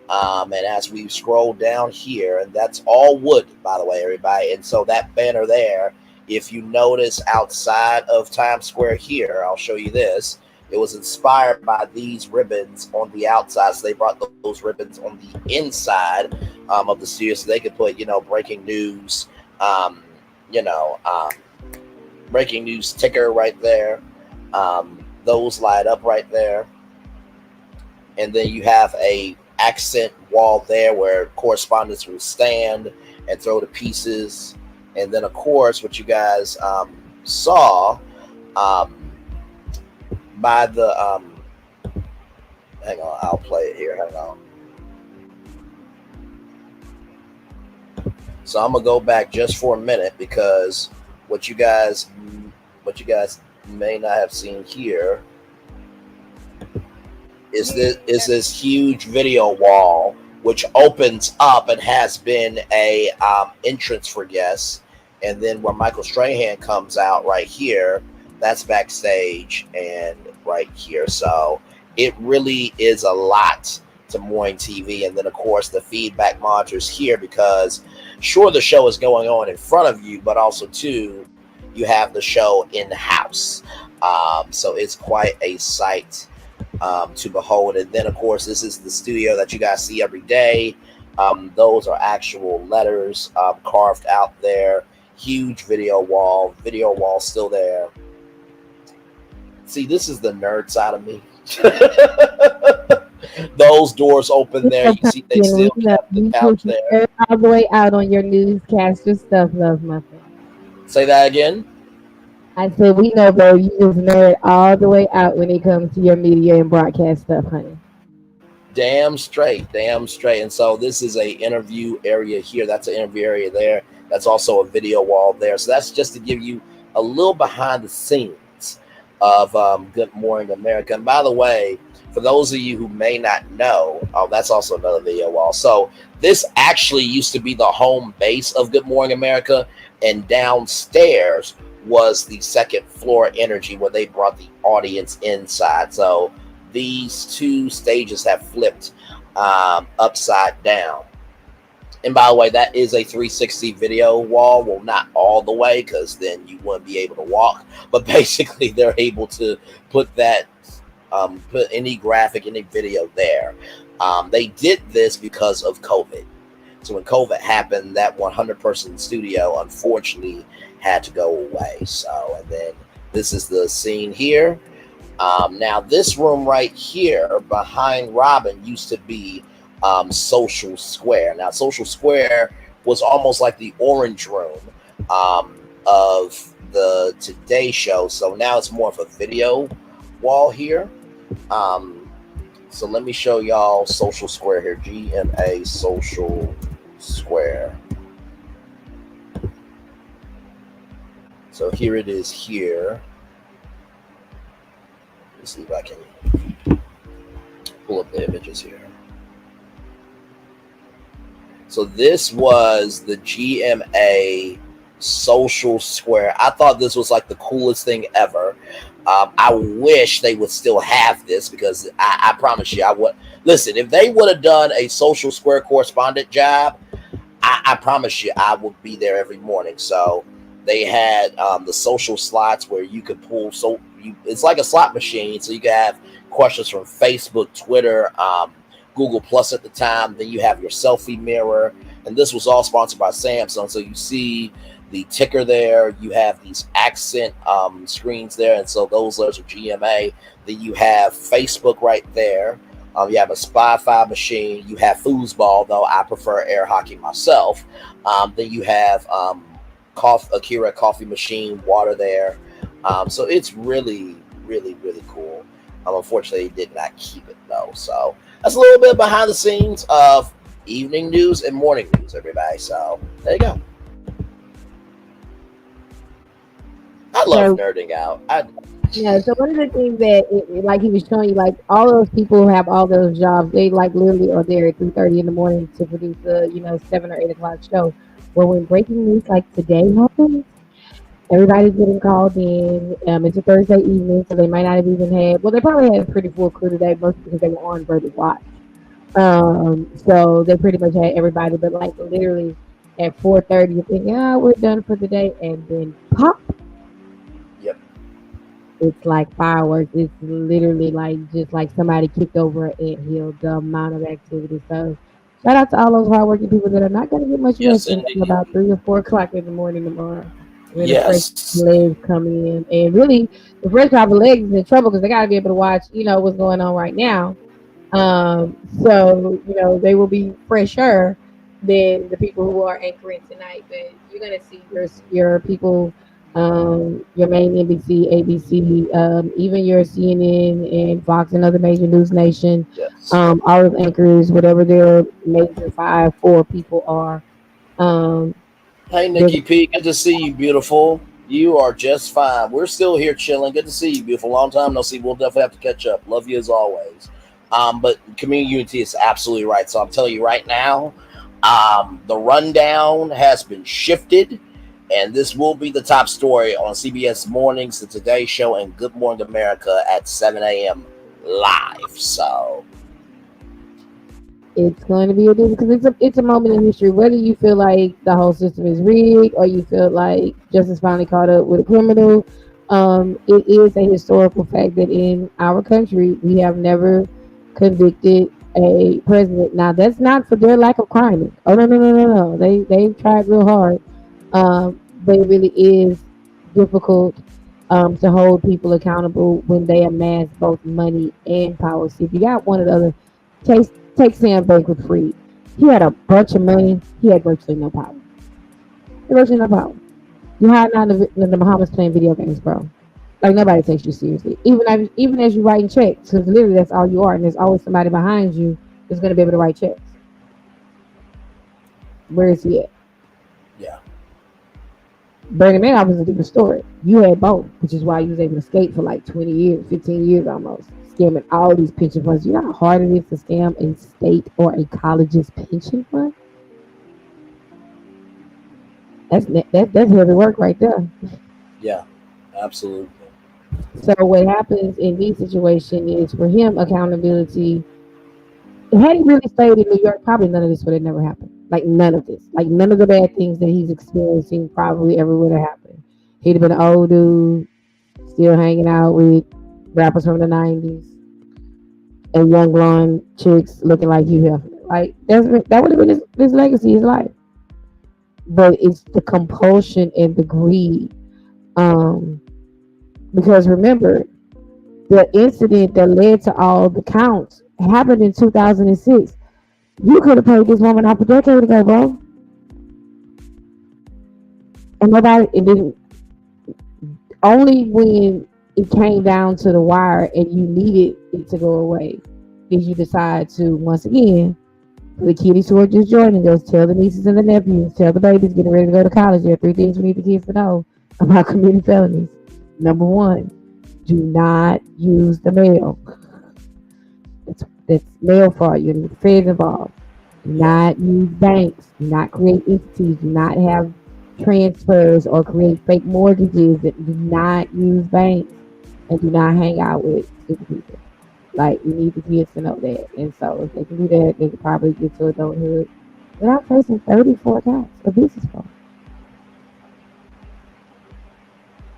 And as we scroll down here, and that's all wood, by the way, everybody. And so that banner there, if you notice outside of Times Square here, I'll show you this. It was inspired by these ribbons on the outside. So they brought those ribbons on the inside of the studio so they could put, breaking news, you know, breaking news ticker right there. Those light up right there. And then you have a accent wall there where correspondents will stand and throw the pieces. And then, of course, what you guys saw by the hang on, I'll play it here. Hang on. So I'm gonna go back just for a minute because what you guys may not have seen here is this huge video wall which opens up and has been a entrance for guests, and then where Michael Strahan comes out right here, that's backstage and right here. So it really is a lot to Moine TV. And then of course the feedback monitors here, because sure the show is going on in front of you, but also too you have the show in the house. So it's quite a sight to behold. And then of course this is the studio that you guys see every day. Those are actual letters carved out there. Huge video wall still there. See, this is the nerd side of me. Those doors open there. You see they still have the couch there. All the way out on your newscaster stuff, love my friend. Say that again. I said, we know, bro, you just nerd all the way out when it comes to your media and broadcast stuff, honey. Damn straight. And so this is a interview area here. That's an interview area there. That's also a video wall there. So that's just to give you a little behind the scenes of Good Morning America. And by the way, for those of you who may not know, that's also another video wall. So this actually used to be the home base of Good Morning America, and downstairs was the second floor energy where they brought the audience inside. So these two stages have flipped upside down. And by the way, that is a 360 video wall. Well, not all the way, because then you wouldn't be able to walk. But basically, they're able to put that, put any graphic, any video there. They did this because of COVID. So when COVID happened, that 100-person studio, unfortunately, had to go away. So, and then this is the scene here. Now, this room right here behind Robin used to be Social Square. Now, Social Square was almost like the orange room of the Today Show. So now it's more of a video wall here. So let me show y'all Social Square here. GMA Social Square. So here it is here. Let's see if I can pull up the images here. So this was the GMA Social Square. I thought this was like the coolest thing ever. I wish they would still have this, because I promise you, I would. Listen, if they would have done a Social Square correspondent job, I promise you, I would be there every morning. So they had the social slots where you could pull. So it's like a slot machine. So you can have questions from Facebook, Twitter, Google Plus at the time. Then you have your selfie mirror. And this was all sponsored by Samsung. So you see the ticker there. You have these accent screens there. And so those letters are GMA. Then you have Facebook right there. You have a Spy-Fi machine. You have foosball, though I prefer air hockey myself. Then you have Akira coffee machine, water there. So it's really, really, really cool. Unfortunately, they did not keep it, though. So that's a little bit behind the scenes of evening news and morning news, everybody. So there you go. I love nerding out. Yeah, so one of the things that, like he was showing you, like all those people who have all those jobs, they like literally are there at 3:30 in the morning to produce a 7 or 8 o'clock show. Well, when breaking news like today happens, everybody's getting called in. It's a Thursday evening, so they might not have even had. Well, they probably had a pretty full crew today, mostly because they were on Birdie Watch. So they pretty much had everybody, but like literally at 4:30, you think, yeah, we're done for the day, and then pop. It's like fireworks. It's literally like just like somebody kicked over an anthill, the amount of activity. So shout out to all those hardworking people that are not going to get much rest until about 3 or 4 o'clock in the morning tomorrow. where the fresh Yes. legs come in, and really the fresh crop of legs is in trouble because they got to be able to watch, what's going on right now. So they will be fresher than the people who are anchoring tonight. But you're gonna see your people, your main NBC, ABC, even your CNN and Fox and other major news nation, Yes. all of anchors, whatever their major five, four people are. Um, Hey, they're Nikki P, good to see you, beautiful. You are just fine. We're still here chilling. Good to see you, beautiful. Long time no see. We'll definitely have to catch up. Love you as always. But Comm-UNI-TEA is absolutely right. So I'm telling you right now, the rundown has been shifted, and this will be the top story on CBS Mornings, the Today Show, and Good Morning America at 7 a.m. live. So it's going to be a different because it's a moment in history. Whether you feel like the whole system is rigged or you feel like justice finally caught up with a criminal, it is a historical fact that in our country we have never convicted a president. Now that's not for their lack of crime. Oh no. They've tried real hard, but it really is difficult to hold people accountable when they amass both money and power. See, if you got one or the other, take Sam Bankman-Fried. He had a bunch of money. He had virtually no power. Virtually no power. You're hiding out in the Bahamas playing video games, bro. Like nobody takes you seriously. Even as you writing checks, because literally that's all you are, and there's always somebody behind you that's going to be able to write checks. Where is he at? yeah, Burning Man was a different story. You had both, which is why you was able to skate for like 20 years, 15 years almost, scamming all these pension funds. You know how hard it is to scam a state or a college's pension fund? That's heavy work right there. yeah, absolutely. So what happens in these situations is for him accountability. Had he really stayed in New York, probably none of this would have never happened. Like none of this. Like none of the bad things that he's experiencing probably ever would have happened. He'd have been an old dude, still hanging out with rappers from the '90s and young blonde chicks looking like Hugh Hefner. Like that would have been his legacy, his life. But it's the compulsion and the greed. Um, because remember, the incident that led to all the counts happened in 2006. You could have paid this woman off a decade ago, bro. And nobody, it didn't. Only when it came down to the wire and you needed it to go away did you decide to, once again, for the kiddies who are just joining us, tell the nieces and the nephews, tell the babies getting ready to go to college. There are 3 things we need the kids to know about committing felonies. Number 1, do not use the mail. That's mail fraud. You need the feds involved. Do not use banks. Do not create entities. Do not have transfers or create fake mortgages. Do not use banks. And do not hang out with stupid people. Like, you need the kids to know that. And so if they can do that, they can probably get to adulthood without facing 34 counts of business fraud.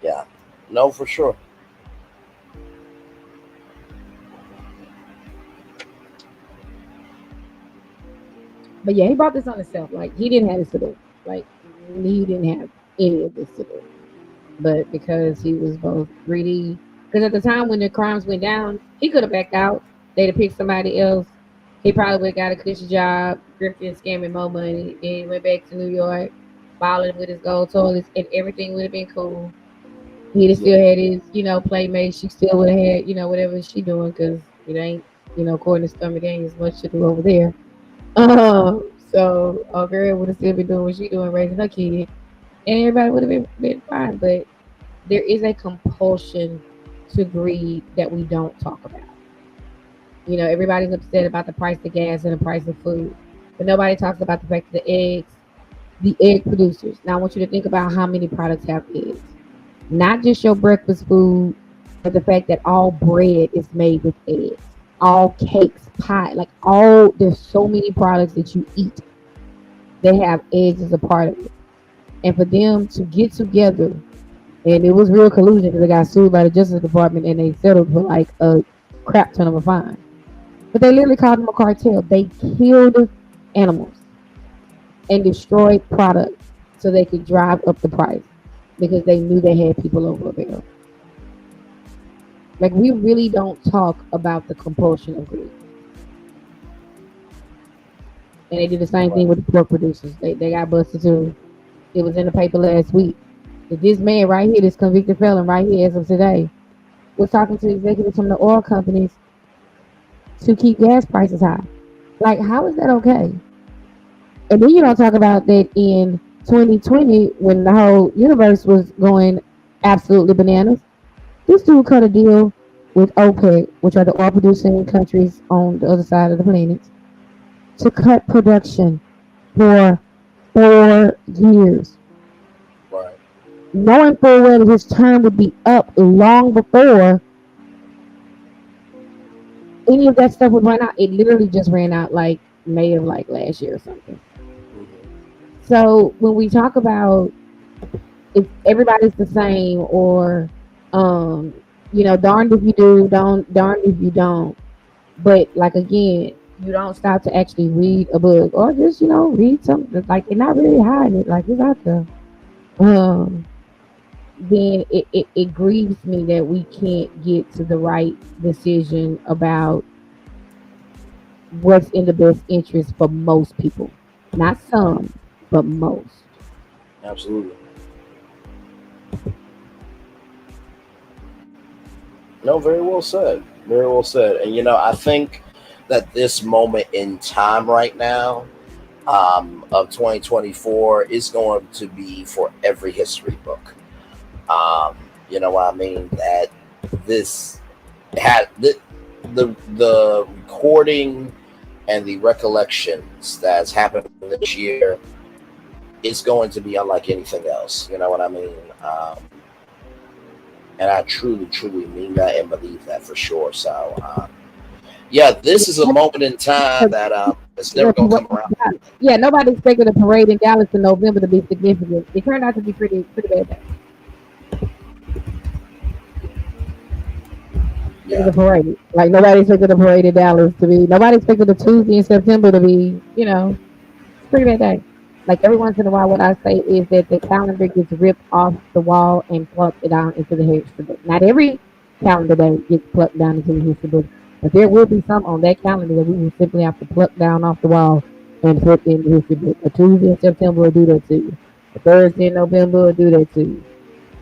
Yeah, no, for sure. But yeah, he brought this on himself. Like, he didn't have this to do. Like, he didn't have any of this to do. But because he was both greedy, because at the time when the crimes went down, he could have backed out. They'd have picked somebody else. He probably would have got a cushy job, grifting, scamming more money. Then he went back to New York, balling with his gold toilets, and everything would have been cool. He'd have still had his, playmates. She still would have had, whatever she doing, because it ain't, according to Stormy Daniels, much to do over there. So a girl would have still been doing what she doing, raising her kid, and everybody would have been fine. But there is a compulsion to greed that we don't talk about. Everybody's upset about the price of gas and the price of food, but nobody talks about the fact that the egg producers. Now I want you to think about how many products have eggs. Not just your breakfast food, but the fact that all bread is made with eggs. All cakes, pie, there's so many products that you eat. They have eggs as a part of it. And for them to get together, and it was real collusion because they got sued by the Justice Department and they settled for like a crap ton of a fine. But they literally called them a cartel. They killed animals and destroyed products so they could drive up the price. because they knew they had people over a barrel. Like, we really don't talk about the compulsion of greed. And they did the same thing with the pork producers. They got busted too. It was in the paper last week that this man right here, this convicted felon right here as of today, was talking to executives from the oil companies to keep gas prices high. Like, how is that okay? And then you don't talk about that in 2020 when the whole universe was going absolutely bananas. This dude cut a deal with OPEC, which are the oil producing countries on the other side of the planet, to cut production for 4 years. Right. Knowing full well that his term would be up long before any of that stuff would run out. It literally just ran out like May of like last year or something. So when we talk about if everybody's the same, or darned if you do, don't darned if you don't. But like again, you don't stop to actually read a book or just read something. Like, they're not really hiding it, like, it's out there. Then it grieves me that we can't get to the right decision about what's in the best interest for most people. Not some, but most. Absolutely. No, very well said. Very well said. And I think that this moment in time right now, of 2024 is going to be for every history book. You know what I mean? That this had the recording and the recollections that's happened this year is going to be unlike anything else. You know what I mean? And I truly, truly mean that and believe that for sure. So, yeah, this is a moment in time that it's never going to come around. Yeah, nobody expected a parade in Dallas in November to be significant. It turned out to be pretty bad. It was a parade. Like, nobody expected a parade in Dallas to be. Nobody expected a Tuesday in September to be. Pretty bad day. Like, every once in a while, what I say is that the calendar gets ripped off the wall and plucked down into the history book. Not every calendar day gets plucked down into the history book, but there will be some on that calendar that we will simply have to pluck down off the wall and put in the history book. A Tuesday in September will do that to you. A Thursday in November will do that to you.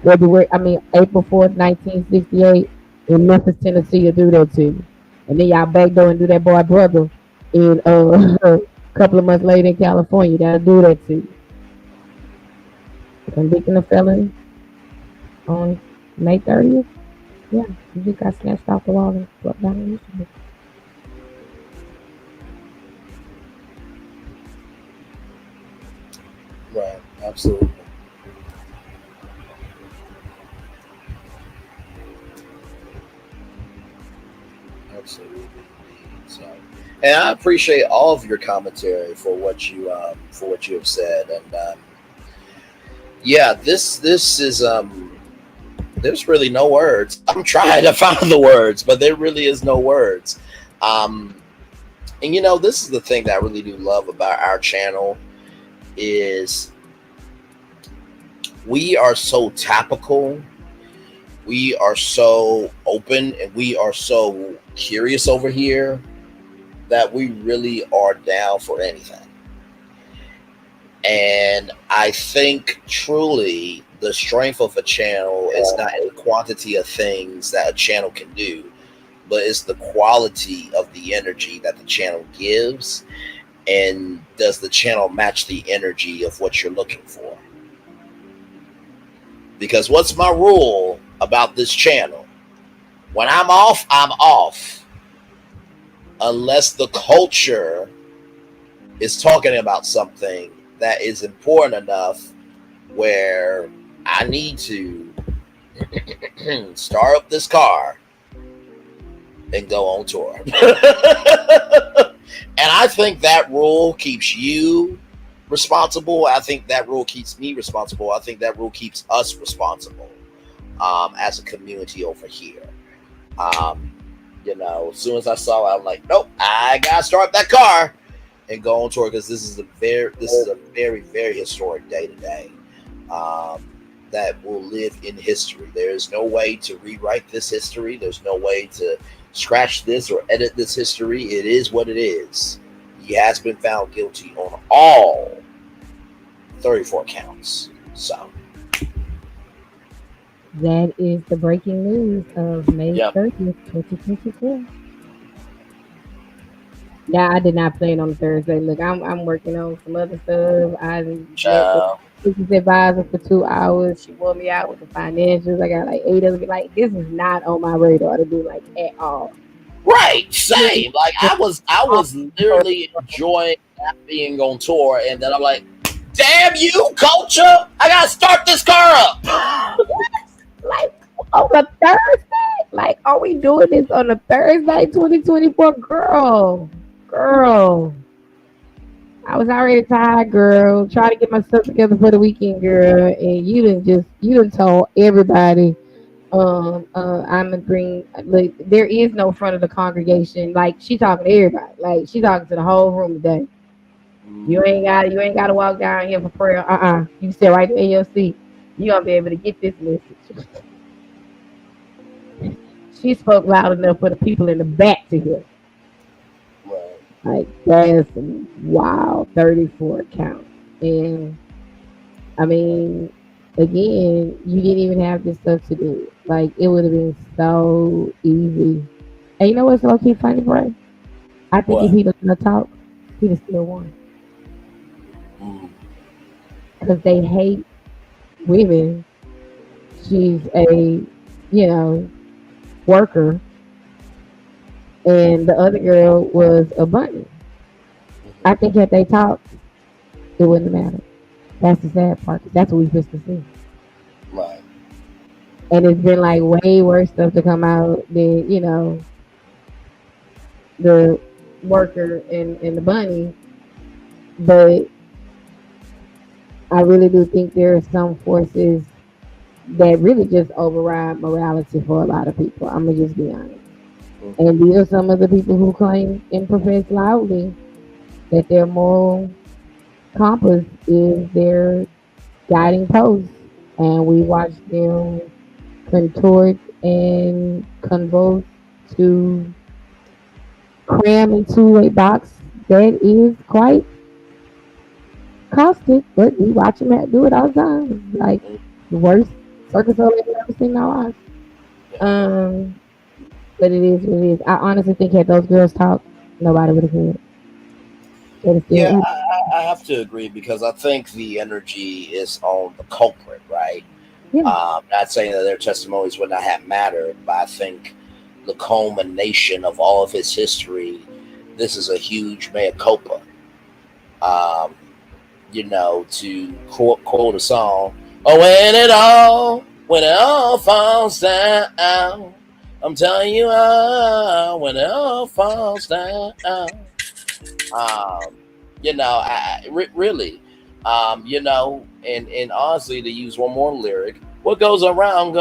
April 4th, 1968 in Memphis, Tennessee will do that to you. And then y'all backdoor and do that boy brother in a couple of months later in California. That'll do that to you. Convicting a felony on May 30th. Yeah, you just got snatched off the wall and plucked down the history book. Right, absolutely. Absolutely. So, and I appreciate all of your commentary for what you have said, and yeah, this is there's really no words. I'm trying to find the words, but there really is no words. And this is the thing that I really do love about our channel is we are so topical, we are so open, and we are so curious over here that we really are down for anything. And I think truly the strength of a channel is not in the quantity of things that a channel can do, but it's the quality of the energy that the channel gives. And does the channel match the energy of what you're looking for? Because what's my rule about this channel? When I'm off, I'm off. Unless the culture is talking about something that is important enough where I need to start up this car and go on tour. And I think that rule keeps you responsible. I think that rule keeps me responsible. I think that rule keeps us responsible as a community over here. As soon as I saw it, I'm like, nope, I gotta start that car and go on tour because this is a very, very historic day today. that will live in history. There is no way to rewrite this history. There's no way to scratch this or edit this history. It is what it is. He has been found guilty on all 34 counts. So that is the breaking news of May 30th, 2024. Yeah, I did not plan on Thursday. Look, I'm working on some other stuff. I met the business advisor for 2 hours. She wore me out with the financials. I got like 8 of them. Like, this is not on my radar to do like at all. Right, same. Like I was literally enjoying being on tour, and then I'm like, damn you, culture! I gotta start this car up. Like on a Thursday? Like, are we doing this on a Thursday, 2024? Girl. I was already tired, girl. Trying to get myself together for the weekend, girl. And you done told everybody I'm agreeing. Like, there is no front of the congregation. Like, she talking to everybody. Like, she talking to the whole room today. You ain't got to walk down here for prayer. You sit right there in your seat. You gonna be able to get this message. She spoke loud enough for the people in the back to hear. Like, that's wow, 34 counts. And I mean, again, you didn't even have this stuff to do. Like, it would have been so easy. And you know what's low-key funny, Bray? I think if he was gonna talk, he'd have still won. Because they hate women. She's a, worker. And the other girl was a bunny. I think if they talked, it wouldn't have mattered. That's the sad part. That's what we supposed to see. Right. And it's been like way worse stuff to come out than, the worker and the bunny. But I really do think there are some forces that really just override morality for a lot of people. I'm going to just be honest. And these are some of the people who claim and profess loudly that their moral compass is their guiding post. And we watch them contort and convulse to cram into a box that is quite caustic, but we watch them do it all the time. It's like the worst circus show we've ever seen in our lives. But it is what it is. I honestly think had those girls talked, nobody would have cared. Yeah, I have to agree because I think the energy is on the culprit, right? Yeah. Not saying that their testimonies would not have mattered, but I think the culmination of all of his history, this is a huge mea culpa. To quote a song, when it all falls down, I'm telling you, when it all falls down, really, and honestly, to use one more lyric, what goes around,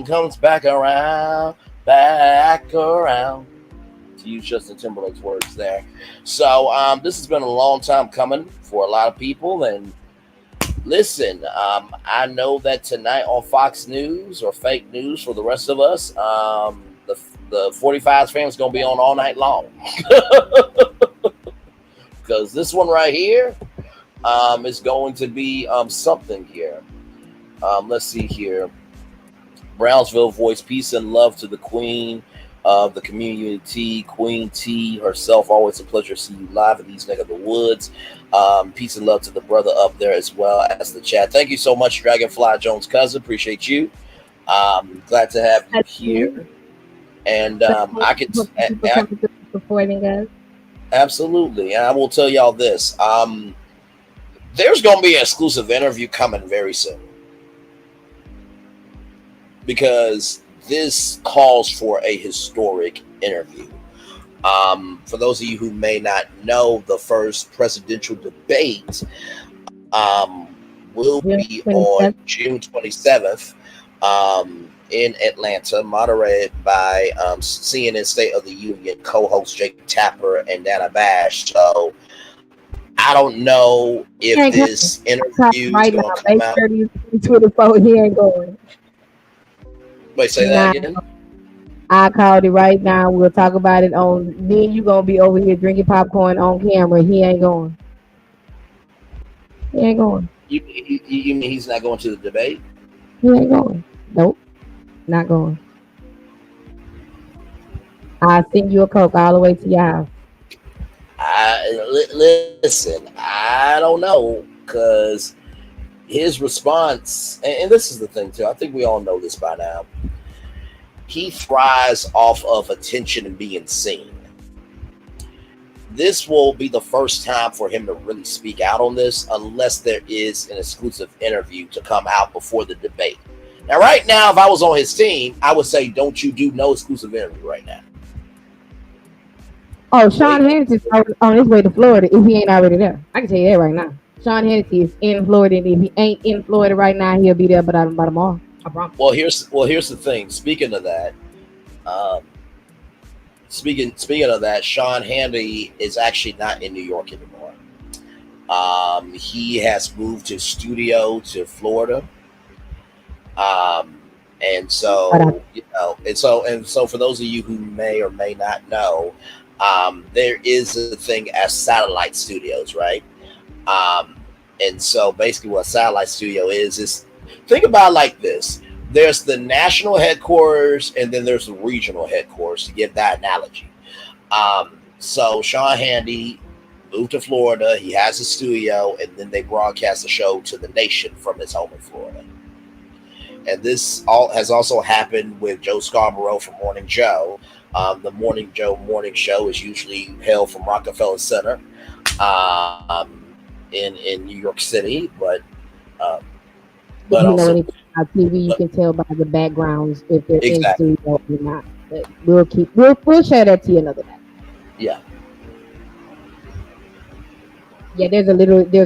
comes back around, to use Justin Timberlake's words there. So, this has been a long time coming for a lot of people, and listen, I know that tonight on Fox News, or fake news for the rest of us, the 45's fam is going to be on all night long. Because this one right here is going to be something here. Let's see here. Brownsville voice, peace and love to the queen of the Comm-UNI-TEA, Queen T herself. Always a pleasure to see you live in these neck of the woods. Peace and love to the brother up there as well as the chat. Thank you so much, Dragonfly Jones' cousin. Appreciate you. Glad to have you here. And I could supporting us. Absolutely. And I will tell y'all this. There's going to be an exclusive interview coming very soon. Because this calls for a historic interview. For those of you who may not know, the first presidential debate will be on June 27th in Atlanta, moderated by CNN State of the Union co-host Jake Tapper and Dana Bash. So I don't know He if ain't coming. this I called interview him is right now. going to come May out. 30th, 2024. He ain't going. Wait, say He that not. again. I called it right now. We'll talk about it on. Then you gonna be over here drinking popcorn on camera. He ain't going. He ain't going. You mean he's not going to the debate? He ain't going. Nope, not going. I'll send you a Coke all the way to your house. Listen, I don't know, because his response, and this is the thing too, I think we all know this by now. He thrives off of attention and being seen. This will be the first time for him to really speak out on this, unless there is an exclusive interview to come out before the debate. Now, right now, if I was on his team, I would say, don't you do no exclusive interview right now. Oh, Sean Hannity's on his way to Florida if he ain't already there. I can tell you that right now. Sean Hannity is in Florida, and if he ain't in Florida right now, he'll be there by tomorrow. I promise. Well, here's the thing. Speaking of that, Sean Hannity is actually not in New York anymore. He has moved his studio to Florida. And so, for those of you who may or may not know, there is a thing as satellite studios, right? And so basically what a satellite studio is think about it like this. There's the national headquarters and then there's the regional headquarters, to give that analogy. So Sean Hannity moved to Florida. He has a studio, and then they broadcast the show to the nation from his home in Florida. And this has also happened with Joe Scarborough from Morning Joe. The Morning Joe morning show is usually held from Rockefeller Center in New York City, but also, anything about TV, you can tell by the backgrounds if they're exactly. in studio or not. But we'll share that to you another day. Yeah. Yeah, there's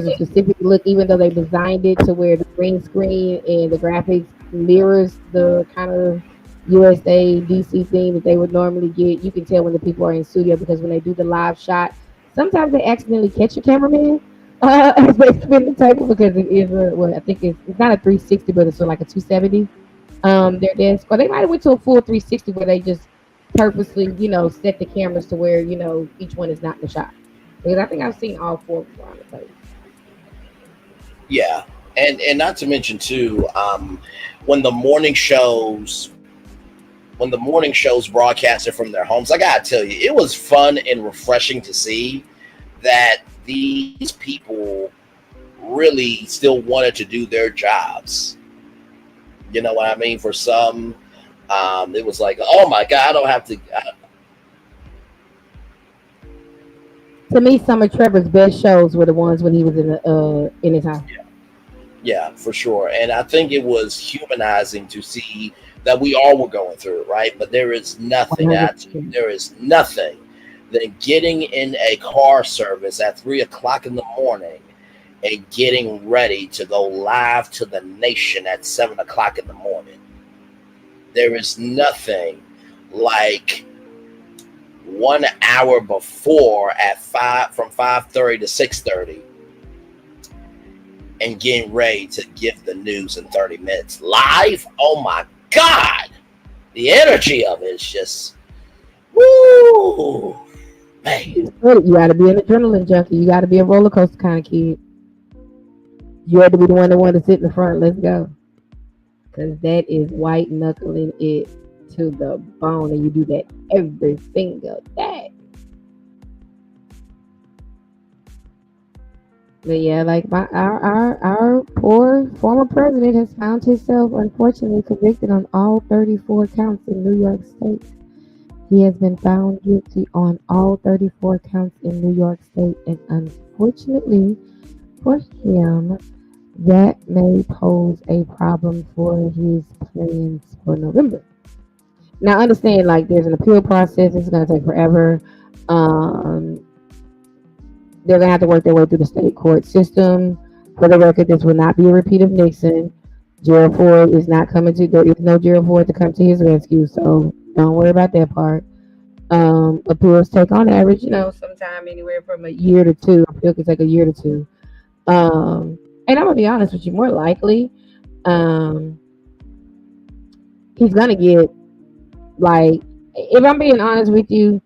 a specific look, even though they designed it to where the green screen and the graphics mirrors the kind of USA DC theme that they would normally get. You can tell when the people are in studio, because when they do the live shot, sometimes they accidentally catch a cameraman as they spin the table, because it is I think it's not a 360, but it's like a 270. Their desk, or they might have went to a full 360 where they just purposely, set the cameras to where each one is not in the shot. Because I think I've seen all four of them on the table. Yeah, and not to mention too, when the morning shows broadcasted from their homes, I gotta tell you, it was fun and refreshing to see that these people really still wanted to do their jobs. You know what I mean? For some, it was like, oh my God, I don't have to. To me, some of Trevor's best shows were the ones when he was in his house. Yeah, for sure. And I think it was humanizing to see that we all were going through it, right? But there is nothing than getting in a car service at 3:00 in the morning and getting ready to go live to the nation at 7:00 in the morning. There is nothing like 1 hour before from 5:30 to 6:30 and getting ready to give the news in 30 minutes live. Oh my God, the energy of it is just woo, man. You got to be an adrenaline junkie. You got to be a roller coaster kind of kid. You had to be the one that wanted to sit in the front. Let's go, because that is white knuckling it to the bone, and you do that every single day. But yeah, like our poor former president has found himself unfortunately convicted on all 34 counts in New York State. He has been found guilty on all 34 counts in New York State, and unfortunately for him, that may pose a problem for his plans for November. Now, understand, like, there's an appeal process. It's going to take forever. They're going to have to work their way through the state court system. For the record, this will not be a repeat of Nixon. Gerald Ford is not coming to, there is no Gerald Ford to come to his rescue, so don't worry about that part. Appeals take on average, sometime anywhere from a year to two. Appeal can take a year to two. And I'm gonna be honest with you, more likely, um, he's gonna get like. If I'm being honest with you,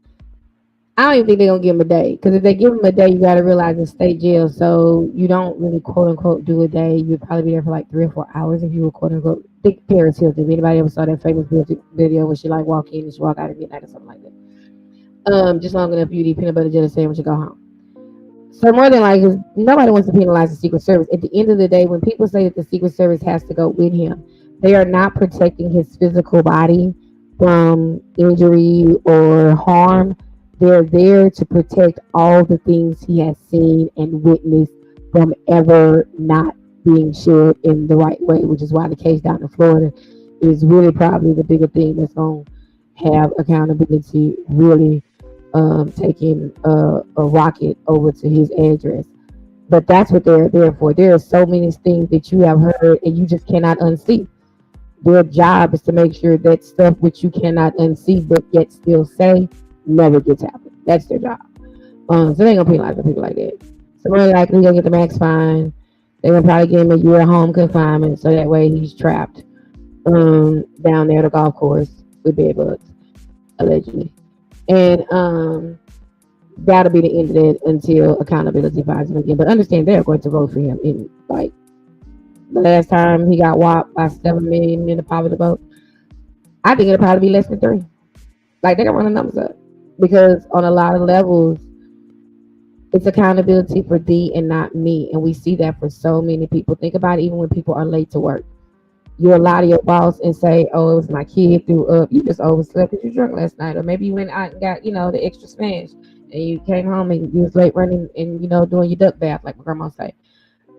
I don't even think they're gonna give him a day. Because if they give him a day, you gotta realize it's state jail, so you don't really quote unquote do a day. You'd probably be there for like 3 or 4 hours if you were quote unquote. Think Paris Hilton. If anybody ever saw that famous video where she like walk in and she walk out at midnight or something like that. Just long enough for you to eat peanut butter jelly sandwich and go home. So more than likely, nobody wants to penalize the Secret Service. At the end of the day, when people say that the Secret Service has to go with him, they are not protecting his physical body from injury or harm. They're there to protect all the things he has seen and witnessed from ever not being shared in the right way, which is why the case down in Florida is really probably the bigger thing that's going to have accountability really taking a rocket over to his address. But that's what they're there for. There are so many things that you have heard and you just cannot unsee. Their job is to make sure that stuff which you cannot unsee but yet still say never gets happened. That's their job. So they ain't gonna penalize the people like that. So more likely they'll get the max fine. They're gonna probably give him a year home confinement so that way he's trapped down there at the golf course with bed bugs, allegedly. And that'll be the end of it until accountability finds him again. But understand they're going to vote for him. In like the last time he got whopped by 7 million in the popular vote, I think it'll probably be less than 3. Like they're gonna run the numbers up because on a lot of levels, it's accountability for thee and not me, and we see that for so many people. Think about it, even when people are late to work. You lie to your boss and say, "Oh, it was my kid threw up. You just overslept because you drunk last night, or maybe you went out and got the extra smash, and you came home and you was late running and doing your duck bath like my grandma say."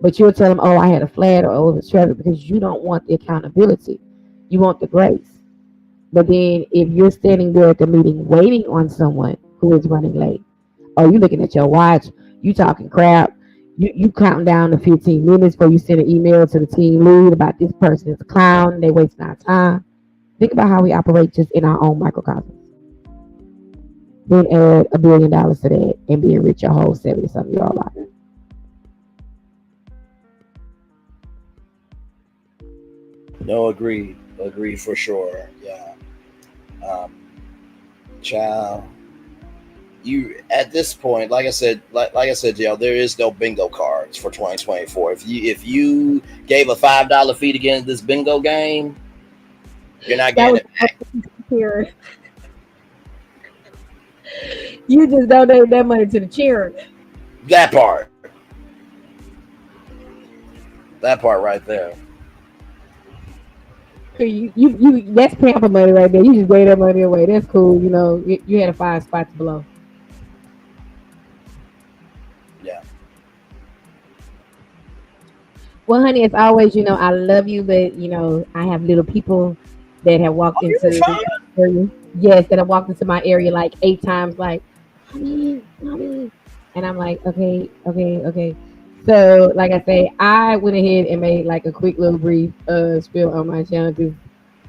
But you'll tell them, "Oh, I had a flat or oh, it was traffic," because you don't want the accountability. You want the grace. But then if you're standing there at the meeting waiting on someone who is running late, or you looking at your watch, you talking crap, you counting down to 15 minutes before you send an email to the team lead about this person is a clown, they wasting our time. Think about how we operate just in our own microcosm. Then add $1 billion to that and being rich your whole 70-something year old life. No, agree for sure. Yeah. Child, you at this point, like I said, Jill, there is no bingo cards for 2024. If you gave a $5 fee to get into this bingo game, you're not getting it back. Here. You just donate that money to the charity. That part right there. You that's pamper money right there. You just gave that money away. That's cool. You had 5 spots below. Yeah. Well, honey, as always, I love you, but I have little people that have walked into the area. Yes, that have walked into my area like 8 times, like, mommy, and I'm like, okay. So, like I say, I went ahead and made like a quick little brief spiel on my channel because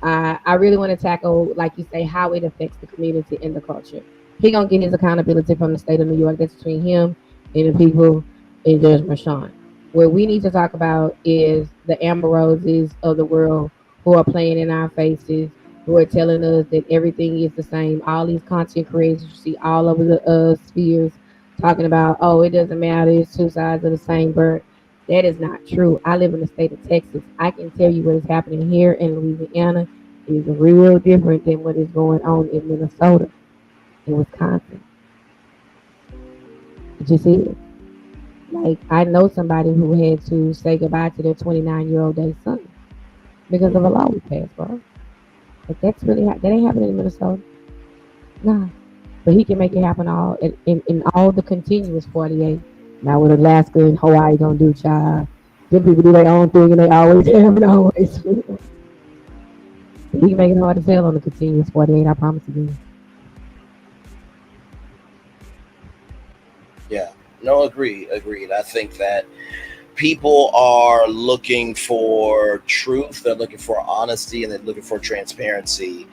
I really want to tackle, like you say, how it affects the community and the culture. He gonna get his accountability from the state of New York. That's between him and the people in Judge Marshawn. What we need to talk about is the Amber Roses of the world who are playing in our faces, who are telling us that everything is the same. All these content creators you see all over the spheres talking about, oh, it doesn't matter, it's 2 sides of the same bird. That is not true. I live in the state of Texas. I can tell you what is happening here in Louisiana is real different than what is going on in Minnesota and Wisconsin. It just is. Like, I know somebody who had to say goodbye to their 29-year-old day son because of a law we passed, bro. But that's really that ain't happening in Minnesota. Nah. But he can make it happen all in all the continuous 48. Now what Alaska and Hawaii gonna do, child? Them people do their own thing and they always have and always will. He can make it hard to tell on the continuous 48, I promise you. Yeah. No, agreed. I think that people are looking for truth, they're looking for honesty, and they're looking for transparency.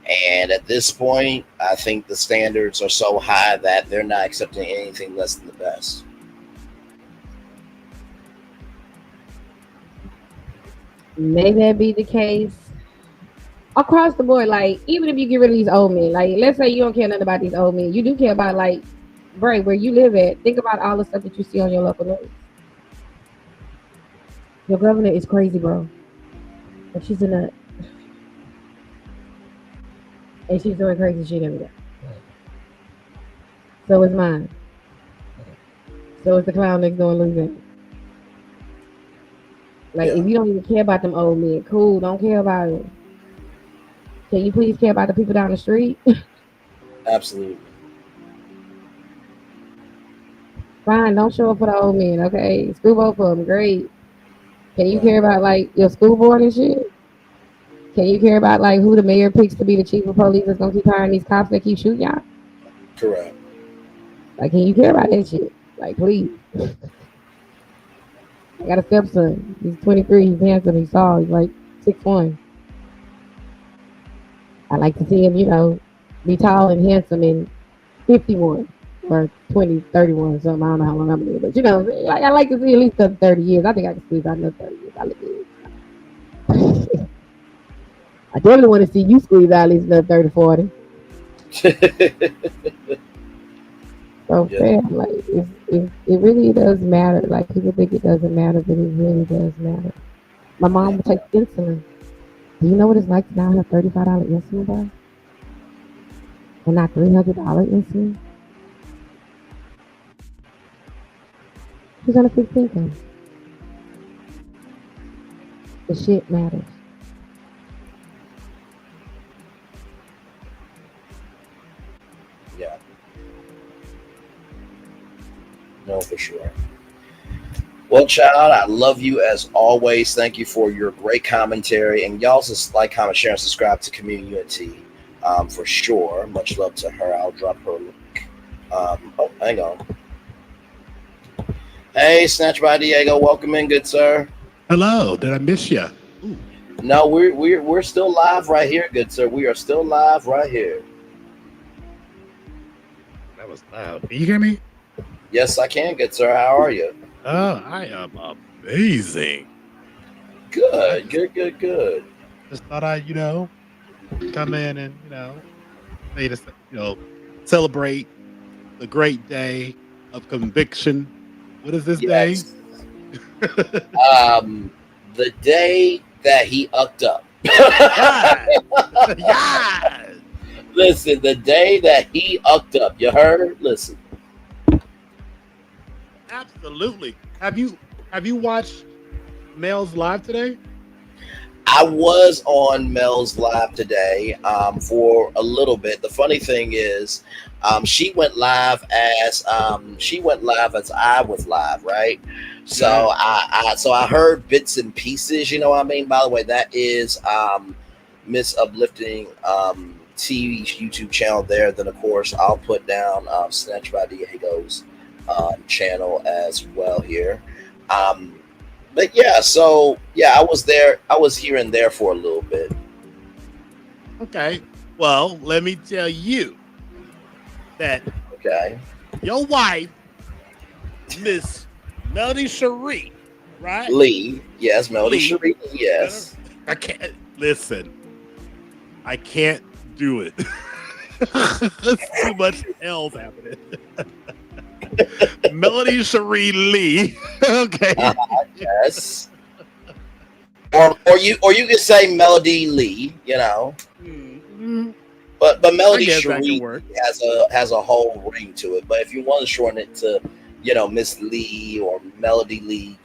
And at this point, I think the standards are so high that they're not accepting anything less than the best. May that be the case across the board. Like, even if you get rid of these old men, like, let's say you don't care nothing about these old men, you do care about, like, Bray, where you live at. Think about all the stuff that you see on your local news. Your governor is crazy, bro. And she's a nut. And she's doing crazy shit every day. So is mine. So is the clown next door losing. Like, if you don't even care about them old men, cool, don't care about it. Can you please care about the people down the street? Absolutely. Fine, don't show up for the old men, okay? Screw both of them, great. Can you care about, like, your school board and shit? Can you care about, like, who the mayor picks to be the chief of police that's gonna keep hiring these cops that keep shooting y'all? Correct. Like, can you care about that shit? Like, please. I got a stepson. He's 23. He's handsome. He's tall. He's like 6'1". I like to see him, you know, be tall and handsome and 51 or 20, 31 or something. I don't know how long I'm going to live, but, you know, like, I like to see at least 30 years. I think I can squeeze out another 30 years. I look good. I definitely want to see you squeeze out at least another 30, 40. So fair, like, it really does matter. Like, people think it doesn't matter, but it really does matter. My mom would take insulin. Do you know what it's like to now have $35 insulin, bro? And not $300 insulin? She's on a fixed income. The shit matters. Yeah. No, for sure. Well, child, I love you as always. Thank you for your great commentary. And y'all just like, comment, share, and subscribe to Comm-UNI-TEA for sure. Much love to her. I'll drop her link. Oh, hang on. Hey, Snatch by Diego. Welcome in, good sir. Hello. Did I miss you? Ooh. No, we're still live right here, good sir. We are still live right here. That was loud. Can you hear me? Yes, I can, good sir. How are you? Oh, I am amazing. Good. Just thought I'd, come in and, say this, celebrate the great day of conviction. What is this day? The day that he ucked up. Yes. Listen, the day that he ucked up. You heard? Listen. Absolutely. Have you watched Mel's live today? I was on Mel's live today for a little bit. The funny thing is, she went live as I was live, right? So I heard bits and pieces. You know what I mean? By the way, that is Miss Uplifting TV's YouTube channel there. Then of course I'll put down Snatch by Diego's channel as well here. But yeah, so yeah, I was there. I was here and there for a little bit. Okay. Well, let me tell you that your wife, Miss Melody Cherie, right? Lee. Yes, Melody Cherie. Yes. I can't listen. I can't do it. There's too much L's happening. Melody Cherie Lee. Okay. Yes. Or you can say Melody Lee, Mm-hmm. But Melody Cherie has a whole ring to it. But if you want to shorten it to, Miss Lee or Melody Lee,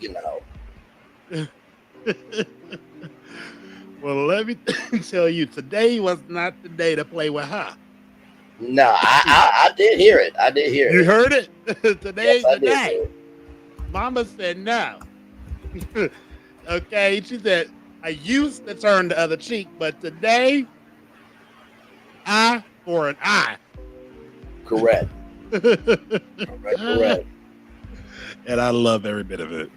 Well, let me tell you, today was not the day to play with her. No, I did hear it. I did hear it. You heard it? Today's Yes, the day. Mama said no. Okay, she said, I used to turn the other cheek, but today, eye for an eye. Correct. Correct. And I love every bit of it.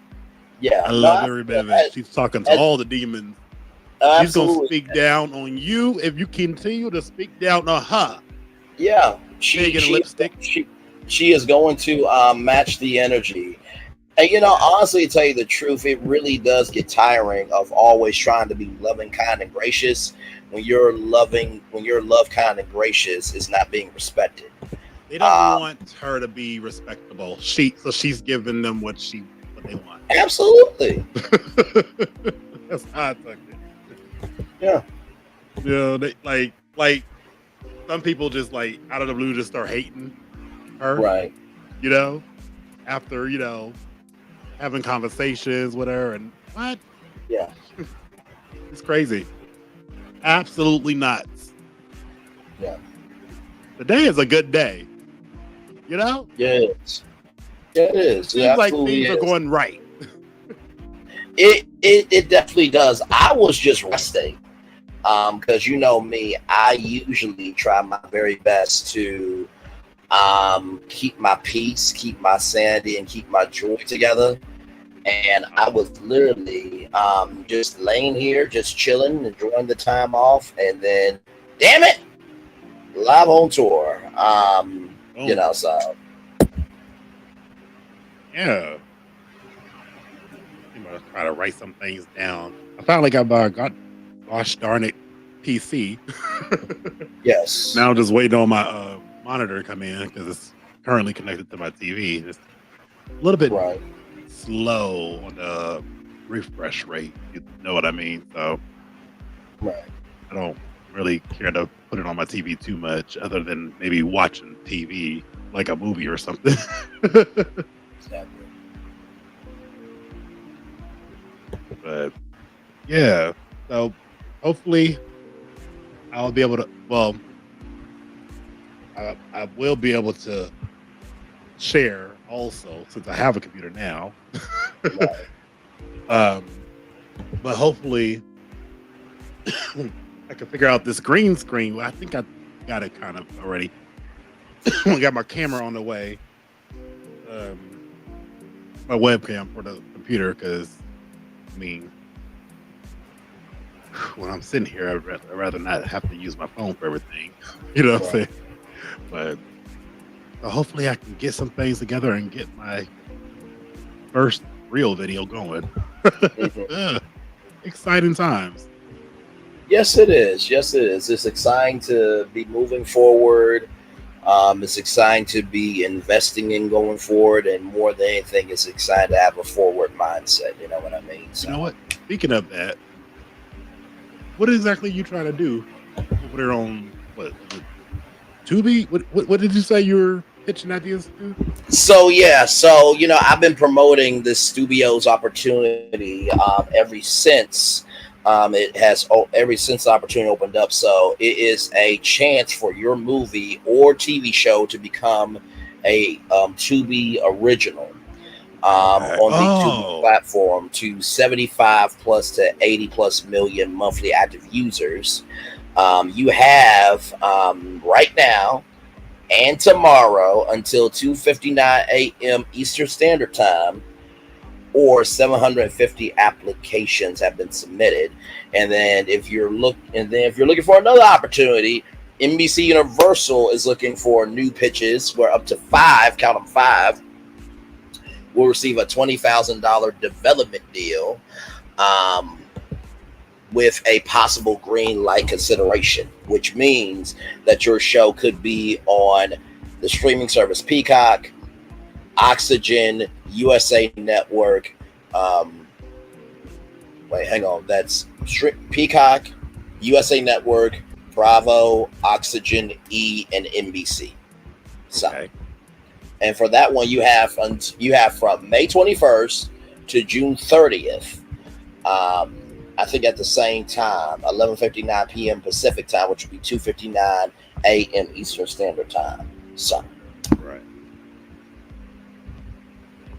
Yeah. I love every bit of it. She's talking to all the demons She's gonna Absolutely. speak down on you if you continue to speak down on her. Yeah, Pig and lipstick. she is going to match the energy. And honestly, to tell you the truth, it really does get tiring of always trying to be loving, kind, and gracious when your love, kind, and gracious is not being respected. They don't want her to be respectable. So she's giving them what they want. Absolutely. That's how I took it. Yeah. They like some people just like out of the blue just start hating her. Right. After having conversations with her and what? Yeah. It's crazy. Absolutely nuts. Yeah. Today is a good day. Yeah, it is. Yeah, it is. Seems like things are going right. It definitely does. I was just resting. Because you know me, I usually try my very best to keep my peace, keep my sanity, and keep my joy together. And I was literally just laying here, just chilling, enjoying the time off, and then, damn it, live on tour. So. Yeah. I'm gonna try to write some things down. I finally got gosh darn it, PC. Yes. Now I'm just waiting on my monitor to come in because it's currently connected to my TV. It's a little bit slow on the refresh rate. You know what I mean? So I don't really care to put it on my TV too much, other than maybe watching TV like a movie or something. Exactly. But yeah, so hopefully I'll be able to. Well, I will be able to share also since I have a computer now. But hopefully I can figure out this green screen. I think I got it kind of already. I got my camera on the way. My webcam for the computer, because I mean, when I'm sitting here, I'd rather not have to use my phone for everything. You know what I'm saying? But hopefully I can get some things together and get my first real video going. Exciting times. Yes, it is. Yes, it is. It's exciting to be moving forward. It's exciting to be investing in going forward, and more than anything, it's exciting to have a forward mindset. You know what I mean? So. You know what? Speaking of that, what exactly are you trying to do over there on Tubi? What did you say you were pitching ideas to? So I've been promoting this studio's opportunity ever since the opportunity opened up. So it is a chance for your movie or TV show to become a Tubi original on the Tubi platform to 75 plus to 80 plus million monthly active users. You have right now and tomorrow until 2:59 a.m. Eastern Standard Time, or 750 applications have been submitted. And then if you're looking for another opportunity, NBC Universal is looking for new pitches where up to 5, count them 5, will receive a $20,000 development deal with a possible green light consideration, which means that your show could be on the streaming service Peacock, Oxygen, USA Network. That's Peacock, USA Network, Bravo, Oxygen, E, and NBC. So, and for that one, you have from May 21st to June 30th. I think at the same time, 11:59 p.m. Pacific time, which would be 2:59 a.m. Eastern Standard Time. So, right.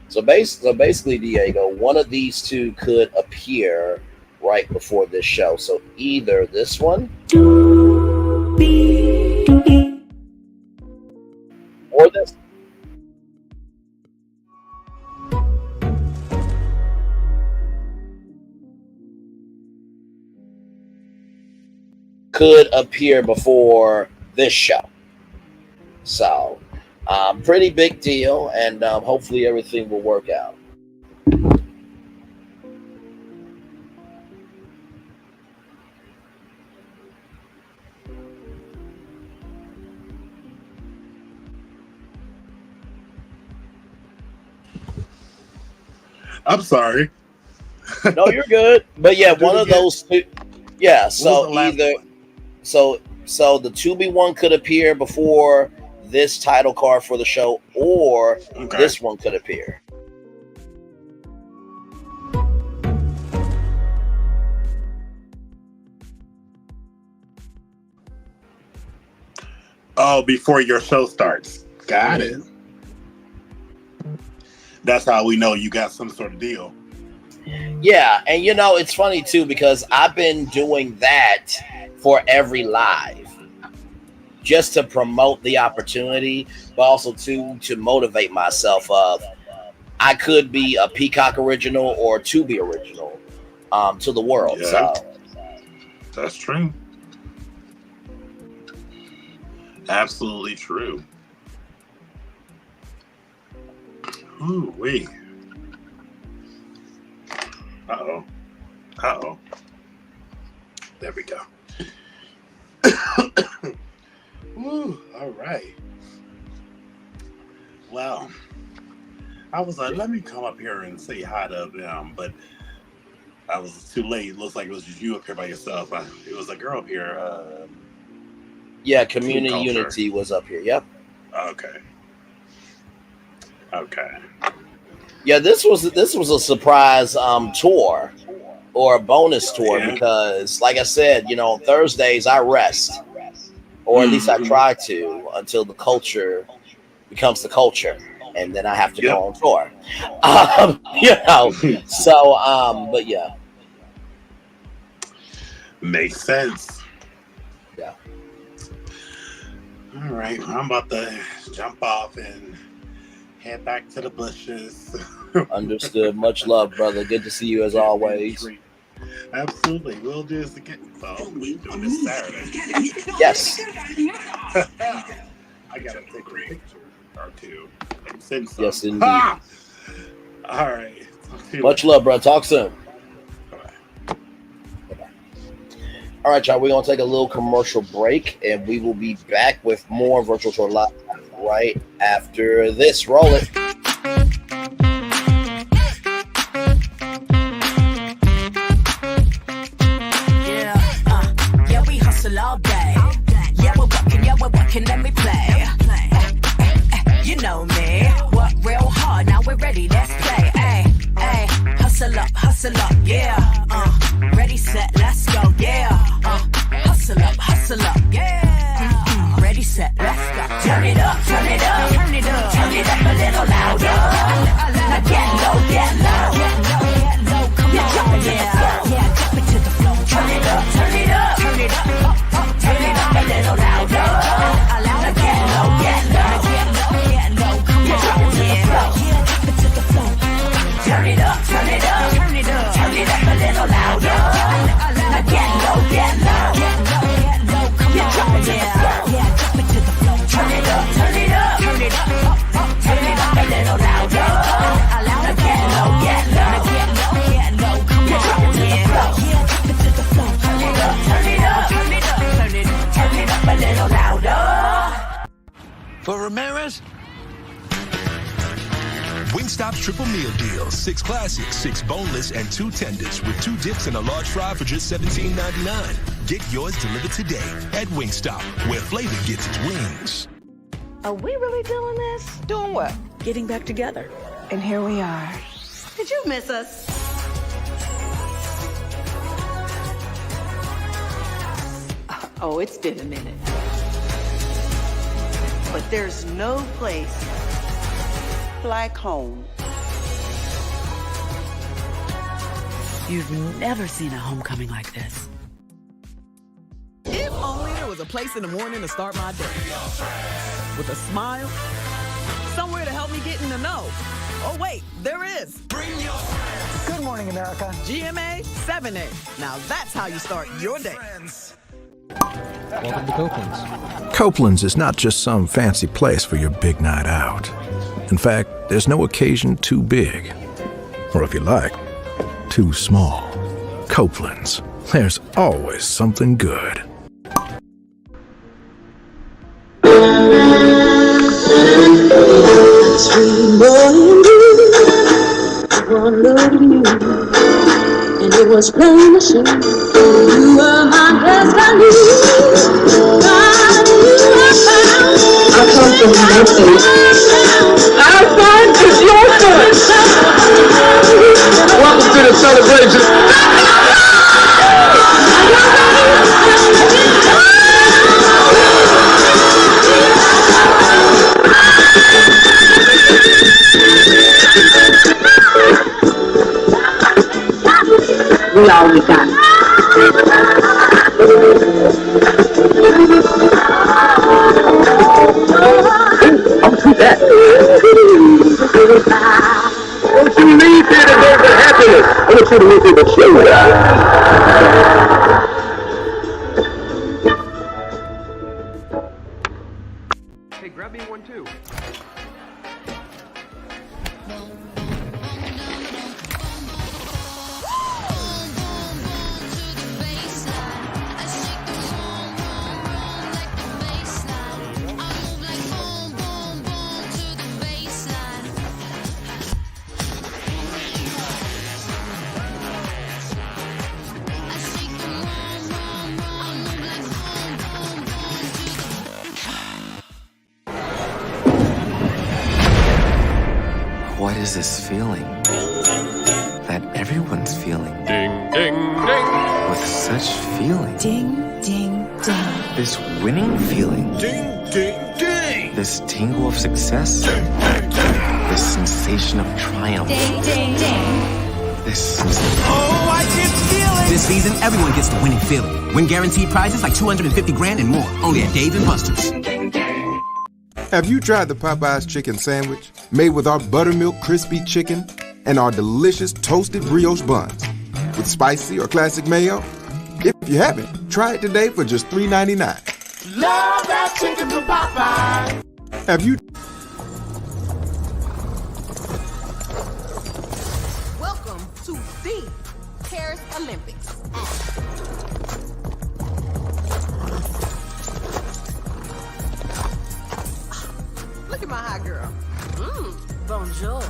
So basically, Diego, one of these two could appear right before this show. So either this one or this. could appear before this show. So, pretty big deal, and hopefully everything will work out. I'm sorry. No, you're good. But yeah, one of those two. Yeah, so either so the 2B1 could appear before this title card for the show, or this one could appear. Oh, before your show starts. Got it. That's how we know you got some sort of deal. Yeah, and you know, it's funny too because I've been doing that for every live just to promote the opportunity, but also to motivate myself of I could be a Peacock original or 2B original to the world. Yeah. So that's true. Absolutely true. Ooh, wait. Uh-oh. Uh-oh. There we go. Ooh, all right. Well, I was like, let me come up here and say hi to them, but I was too late. It looks like it was just you up here by yourself. It was a girl up here. yeah, Comm-UNI-TEA was up here. Yep. Okay. Okay. Yeah, this was a surprise tour or a bonus tour because, like I said, you know, on Thursdays I rest, or at least I try to until the culture becomes the culture, and then I have to go on tour. You know, so but yeah, makes sense. Yeah. All right, I'm about to jump off and head back to the bushes. Understood. Much love, brother. Good to see you as always. Absolutely. We'll do this again. So we're doing this Saturday. Yes. I gotta take a picture or two. Send some. Yes, indeed. All right. Much love, bro. Talk soon. All right, y'all. We're gonna take a little commercial break, and we will be back with more Virtual Tour Live right after this. Roll it. Yeah, we hustle all day. Yeah, we're working, let me play. You know me, work real hard, now we're ready, let's play. Ay, hustle up, yeah. Ready, set, let's go, yeah. Hustle up, yeah. Ready, set, let's go. Turn it up, turn it up, turn it up, turn it up a little louder. Now get low, get low, come on, drop it to the floor, yeah, drop it to the floor. Turn it up, turn it up, turn it up, turn it up a little louder. Now get low, come on, drop it to the floor, yeah, drop it to the floor. Turn it up, turn it up, turn it up, turn it up a little louder. Now get low, come on, drop it to the floor, yeah, drop it to the floor. Turn it up, turn it up, turn it up, turn it up a little louder. Now get low, come on, drop it to the floor, yeah, drop it to the floor. Turn it up, turn it up, turn it up, turn it up a little louder. For Ramirez, Wingstop's triple meal deal. 6 classics, 6 boneless, and 2 tenders with 2 dips and a large fry for just $17.99. Get yours delivered today at Wingstop, where flavor gets its wings. Are we really doing this? Doing what? Getting back together. And here we are. Did you miss us? Oh, it's been a minute. But there's no place like home. You've never seen a homecoming like this. If only there was a place in the morning to start my day. With a smile, somewhere to help me get in the know. Oh wait, there is. Good morning, America. GMA 7A. Now that's how you start your day. Welcome to Copeland's. Copeland's is not just some fancy place for your big night out. In fact, there's no occasion too big. Or if you like, too small. Copeland's. There's always something good. Sweet boy one look at you, and it was plain to see you were my destiny. I come from Memphis. Our son is your son. Welcome to the celebration. We always got it. I'll see that. Don't you leave here to go for happiness. I want you to leave here to show that. Hey, grab me one too. What is this feeling that everyone's feeling? Ding, ding, ding. With such feeling. Ding, ding, ding. This winning feeling. Ding, ding, ding. This tingle of success. This sensation of triumph. Ding, ding, ding. This sensation. Oh, I can feel it! This season, everyone gets the winning feeling. Win guaranteed prizes like $250 grand and more. Only at Dave & Buster's. Have you tried the Popeyes chicken sandwich made with our buttermilk crispy chicken and our delicious toasted brioche buns with spicy or classic mayo? If you haven't, try it today for just $3.99. Love that chicken from Popeye. Have you? Welcome to the Paris Olympics. Look at my hot girl. Bonjour.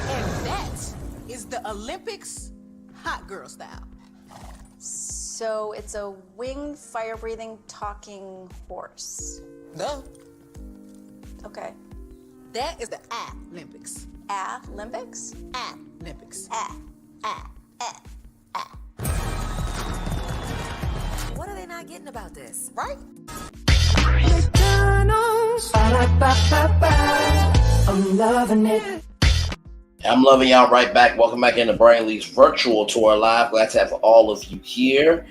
And that is the Olympics hot girl style. So it's a winged, fire-breathing, talking horse. Duh. Okay. That is the Olympics. Olympics? Olympics. What are they not getting about this? Right? I'm loving it. I'm loving y'all right back. Welcome back into Brainley's virtual tour live. Glad to have all of you here.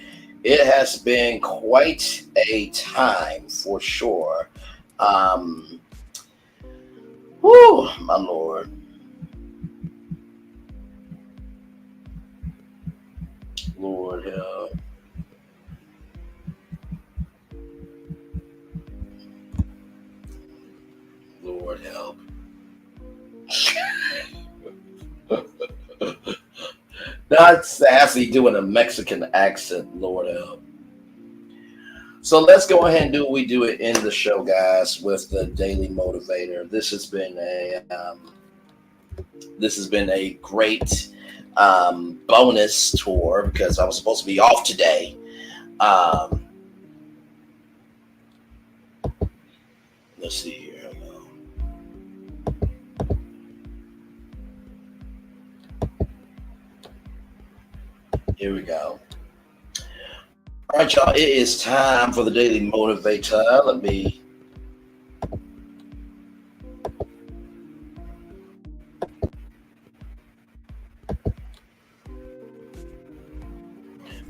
It has been quite a time for sure. Whew, my Lord. Lord help. Lord help. That's actually doing a Mexican accent, Lord help. So let's go ahead and do what we do it in the show, guys, with the Daily Motivator. This has been a great bonus tour because I was supposed to be off today. Let's see here. Here we go. All right, y'all. It is time for the Daily Motivator. Let me.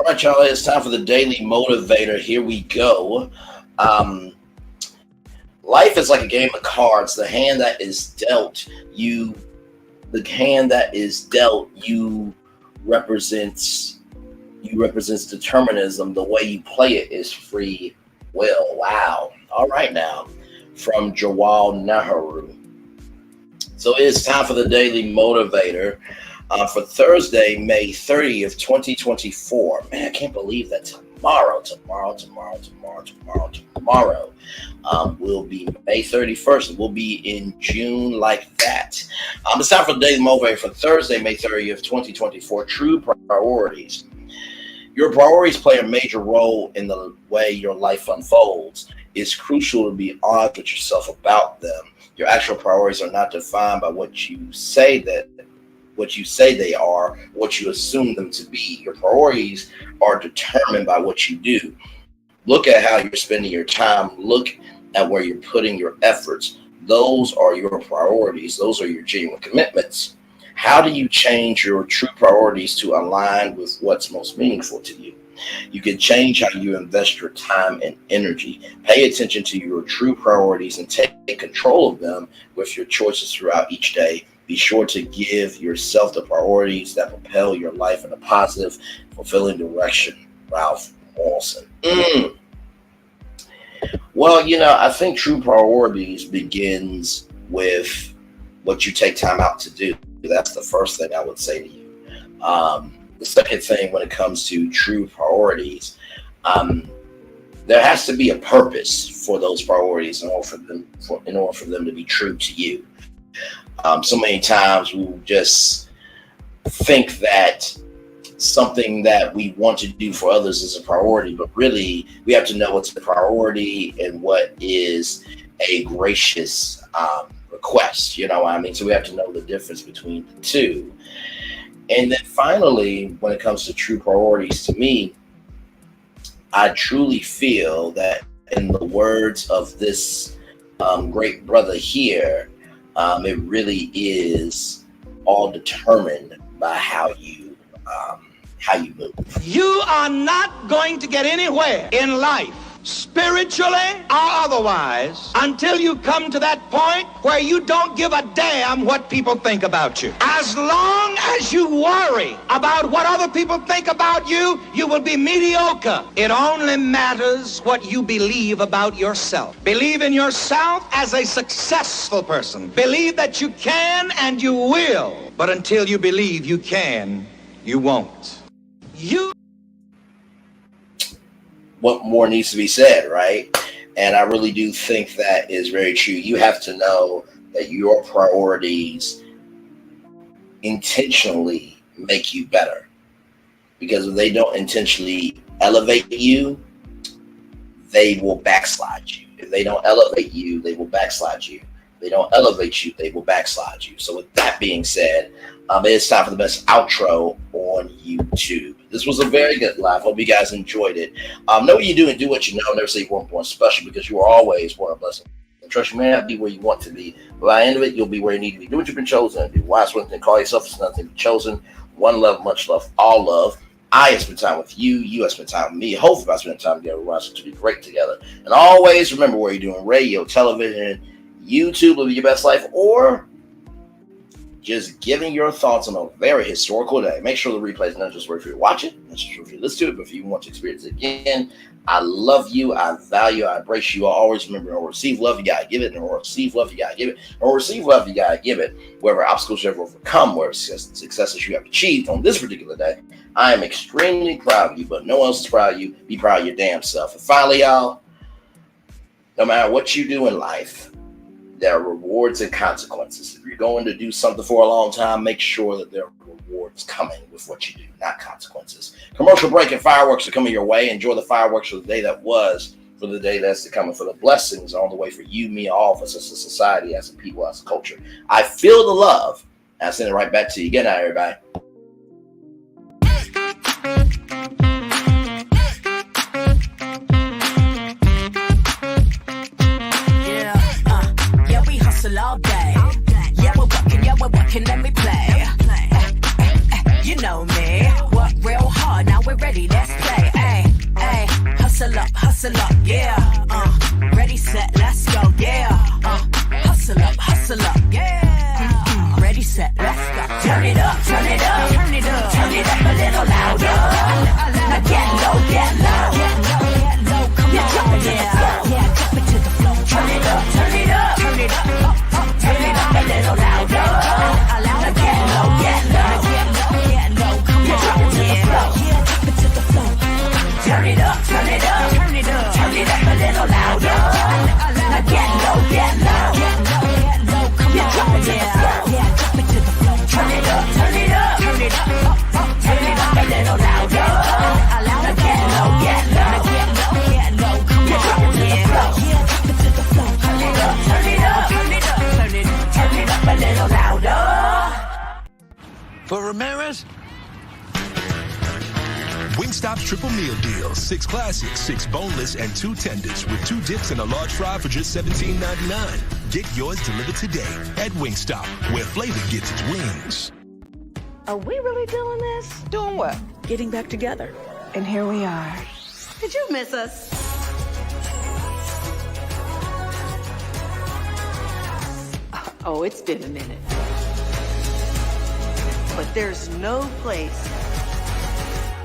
All right, y'all. It's time for the Daily Motivator. Here we go. Life is like a game of cards. The hand that is dealt you represents You represents determinism. The way you play it is free will. Wow. All right now. From Jawal Nehru. So it is time for the Daily Motivator for Thursday, May 30th, 2024. Man, I can't believe that tomorrow will be May 31st. We'll be in June like that. It's time for the Daily Motivator for Thursday, May 30th, 2024. True priorities. Your priorities play a major role in the way your life unfolds. It's crucial to be honest with yourself about them. Your actual priorities are not defined by what you say they are, what you assume them to be. Your priorities are determined by what you do. Look at how you're spending your time. Look at where you're putting your efforts. Those are your priorities. Those are your genuine commitments. How do you change your true priorities to align with what's most meaningful to you? You can change how you invest your time and energy. Pay attention to your true priorities and take control of them with your choices throughout each day. Be sure to give yourself the priorities that propel your life in a positive, fulfilling direction. Ralph Walson. Well, I think true priorities begins with what you take time out to do. That's the first thing I would say to you. The second thing, when it comes to true priorities, there has to be a purpose for those priorities in order for them to be true to you. So many times we just think that something that we want to do for others is a priority, but really we have to know what's a priority and what is a gracious request. You know what I mean? So we have to know the difference between the two. And then finally, when it comes to true priorities, to me, I truly feel that in the words of this great brother here, it really is all determined by how you move. You are not going to get anywhere in life, spiritually or otherwise, until you come to that point where you don't give a damn what people think about you. As long as you worry about what other people think about you, you will be mediocre. It only matters what you believe about yourself. Believe in yourself as a successful person. Believe that you can and you will. But until you believe you can, you won't. What more needs to be said, right? And I really do think that is very true. You have to know that your priorities intentionally make you better, because if they don't intentionally elevate you, they will backslide you. If they don't elevate you, they will backslide you. If they don't elevate you, they will backslide you. So with that being said, it's time for the best outro on YouTube. This was a very good live. Hope you guys enjoyed it. Know what you do and do what you know. Never say you weren't born special, because you are always born a blessing. And trust you may not be where you want to be, but by the end of it, you'll be where you need to be. Do what you've been chosen to do. Wise one thing, call yourself is nothing. Be chosen. One love, much love, all love. I have spent time with you. You have spent time with me. Hopefully, I spend time together. We're going to be great together. And always remember, where you're doing radio, television, YouTube, living your best life, or just giving your thoughts on a very historical day. Make sure the replay is not just worth for you to watch it, not just for you to listen to it, but if you want to experience it again. I love you. I value. I embrace you. I always remember, or receive love, you gotta give it, or receive love, you gotta give it, or receive love, you gotta give it. Whatever obstacles you have overcome, whatever successes you have achieved on this particular day, I am extremely proud of you, but no one else is proud of you. Be proud of your damn self. And finally, y'all, no matter what you do in life, there are rewards and consequences. If you're going to do something for a long time, make sure that there are rewards coming with what you do, not consequences. Commercial break and fireworks are coming your way. Enjoy the fireworks for the day that was, for the day that's to come, and for the blessings on the way for you, me, all of us as a society, as a people, as a culture. I feel the love. I send it right back to you. Good night, everybody. All day. Yeah, we're working, let me play. You know me. Work real hard, now we're ready, let's play. Hustle up, yeah. Ready, set, let's go, yeah. Hustle up, yeah. Ready, set, let's go. Turn it up, turn it up, turn it up, turn it up a little louder. Wingstop's triple meal deal. 6 classics, 6 boneless, and 2 tenders with 2 dips and a large fry for just $17.99. Get yours delivered today at Wingstop, where flavor gets its wings. Are we really doing this? Doing what? Getting back together. And here we are. Did you miss us? Oh, it's been a minute. But there's no place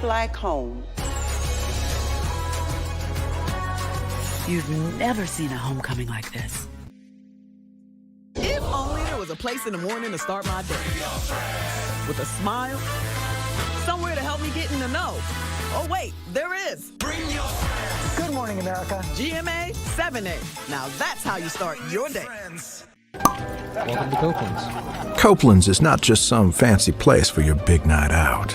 like home. You've never seen a homecoming like this. If only there was a place in the morning to start my day. With a smile, somewhere to help me get in the know. Oh wait, there is. Good morning, America. GMA 7A. Now that's how you start your day. Welcome to Copeland's. Copeland's is not just some fancy place for your big night out.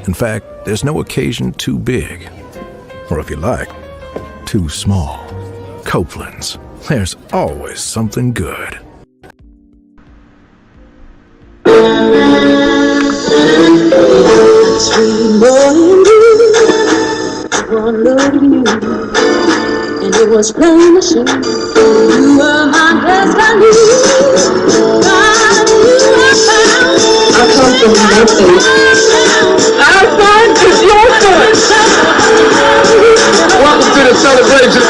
In fact, there's no occasion too big. Or if you like, too small. Copeland's. There's always something good. Sweet boy and you, one loved you, and it was plain to see you were my destiny. God, you were found. I come from Memphis. Our son is your son. Welcome to the celebration.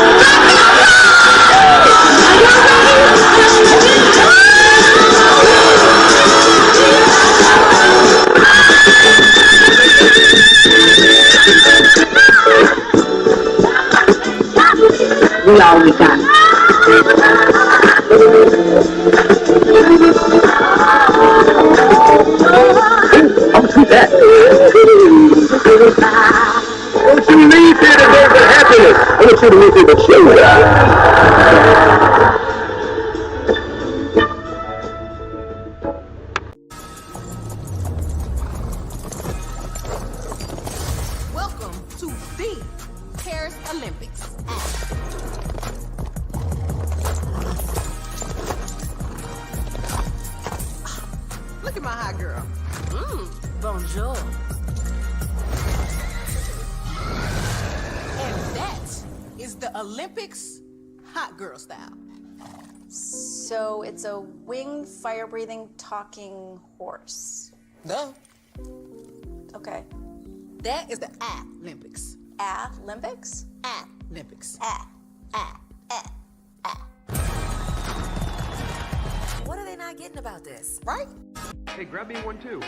We all we got. I'll do that. Don't you leave here today for happiness. I want you to leave here with show. Welcome to the Paris Olympics. Look at my hot girl. Bonjour. And that is the Olympics hot girl style. So it's a winged, fire-breathing, talking horse. No. Okay. That is the Olympics. Olympics? Olympics. What are they not getting about this? Right? Hey, grab me one too.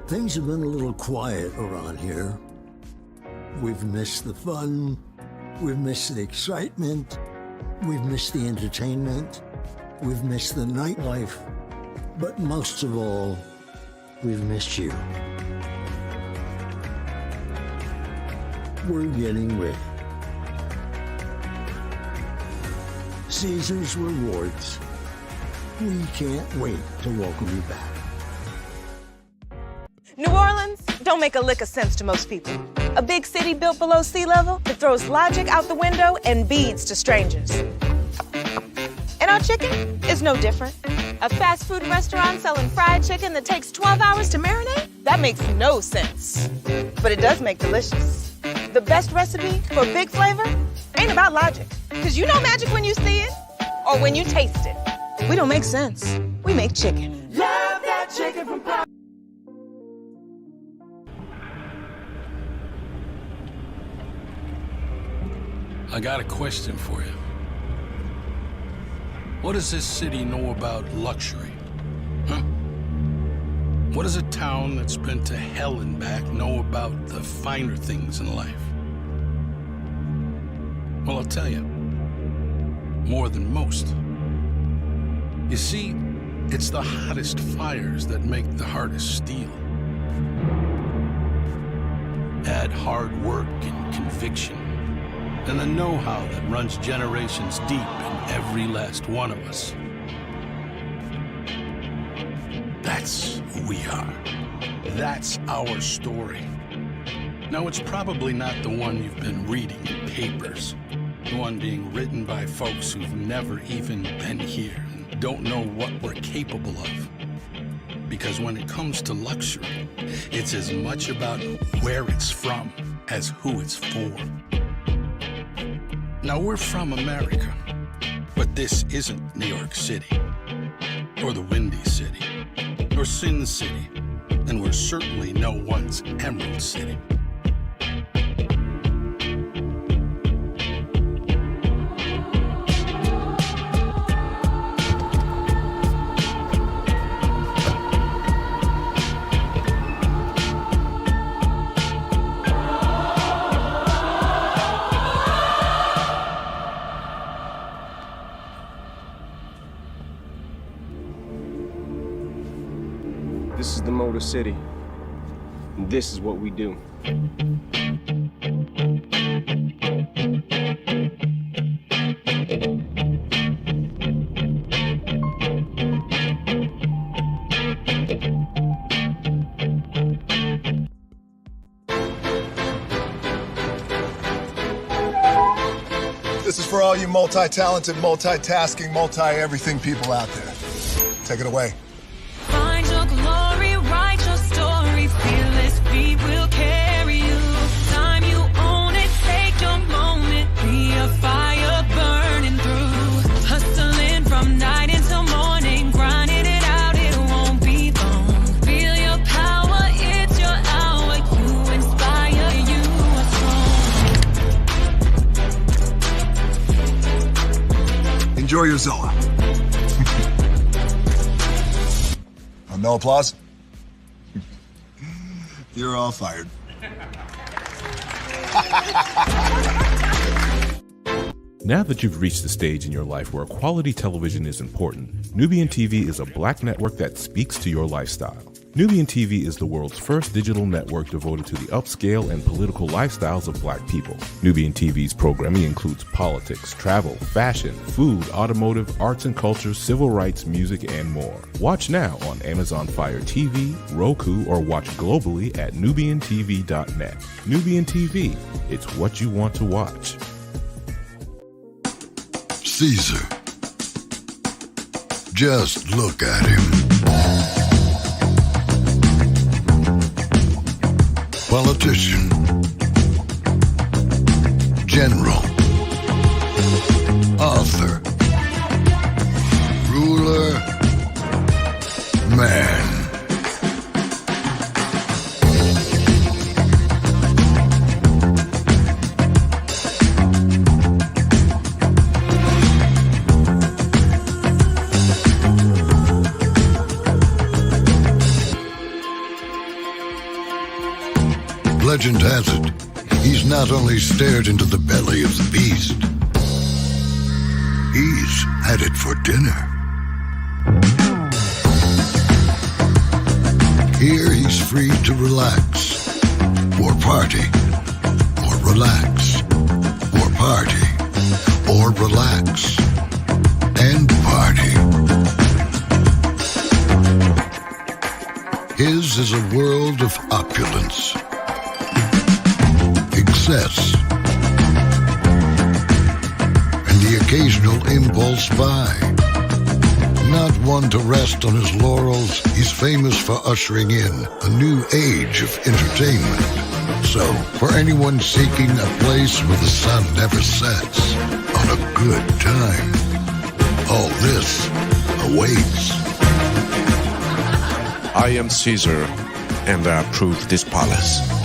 Things have been a little quiet around here. We've missed the fun, we've missed the excitement, we've missed the entertainment, we've missed the nightlife, but most of all, we've missed you. We're getting ready. Caesar's Rewards. We can't wait to welcome you back. New Orleans don't make a lick of sense to most people. A big city built below sea level that throws logic out the window and beads to strangers. And our chicken is no different. A fast food restaurant selling fried chicken that takes 12 hours to marinate? That makes no sense. But it does make delicious. The best recipe for big flavor ain't about logic. Because you know magic when you see it or when you taste it. We don't make sense. We make chicken. Love that chicken from Pop. I got a question for you. What does this city know about luxury? Huh? What does a town that's been to hell and back know about the finer things in life? Well, I'll tell you. More than most. You see, it's the hottest fires that make the hardest steel. add hard work and conviction, and the know-how that runs generations deep in every last one of us. That's who we are. That's our story. Now, it's probably not the one you've been reading in papers, the one being written by folks who've never even been here and don't know what we're capable of. Because when it comes to luxury, it's as much about where it's from as who it's for. Now, we're from America, but this isn't New York City, or the Windy City, or Sin City, and we're certainly no one's Emerald City. This is the Motor City, and this is what we do. This is for all you multi-talented, multitasking, multi-everything people out there. Take it away. Find your glory, write your story, fearless feet will carry you. Time you own it, take your moment, be a fire burning through. Hustling from night until morning, grinding it out, it won't be long. Feel your power, it's your hour, you inspire, you are strong. Enjoy your Zola. No applause? You're all fired. Now that you've reached the stage in your life where quality television is important, Nubian TV is a black network that speaks to your lifestyle. Nubian TV is the world's first digital network devoted to the upscale and political lifestyles of black people. Nubian TV's programming includes politics, travel, fashion, food, automotive, arts and culture, civil rights, music, and more. Watch now on Amazon Fire TV, Roku, or watch globally at NubianTV.net. Nubian TV, it's what you want to watch. Caesar. Just look at him. Politician, general, author, ruler, man. Legend has it, he's not only stared into the belly of the beast, he's had it for dinner. Here he's free to relax, or party, or relax, or party, or relax, and party. His is a world of opulence, excess, and the occasional impulse buy. Not one to rest on his laurels, he's famous for ushering in a new age of entertainment. So, for anyone seeking a place where the sun never sets on a good time, all this awaits. I am Caesar, and I approve this palace.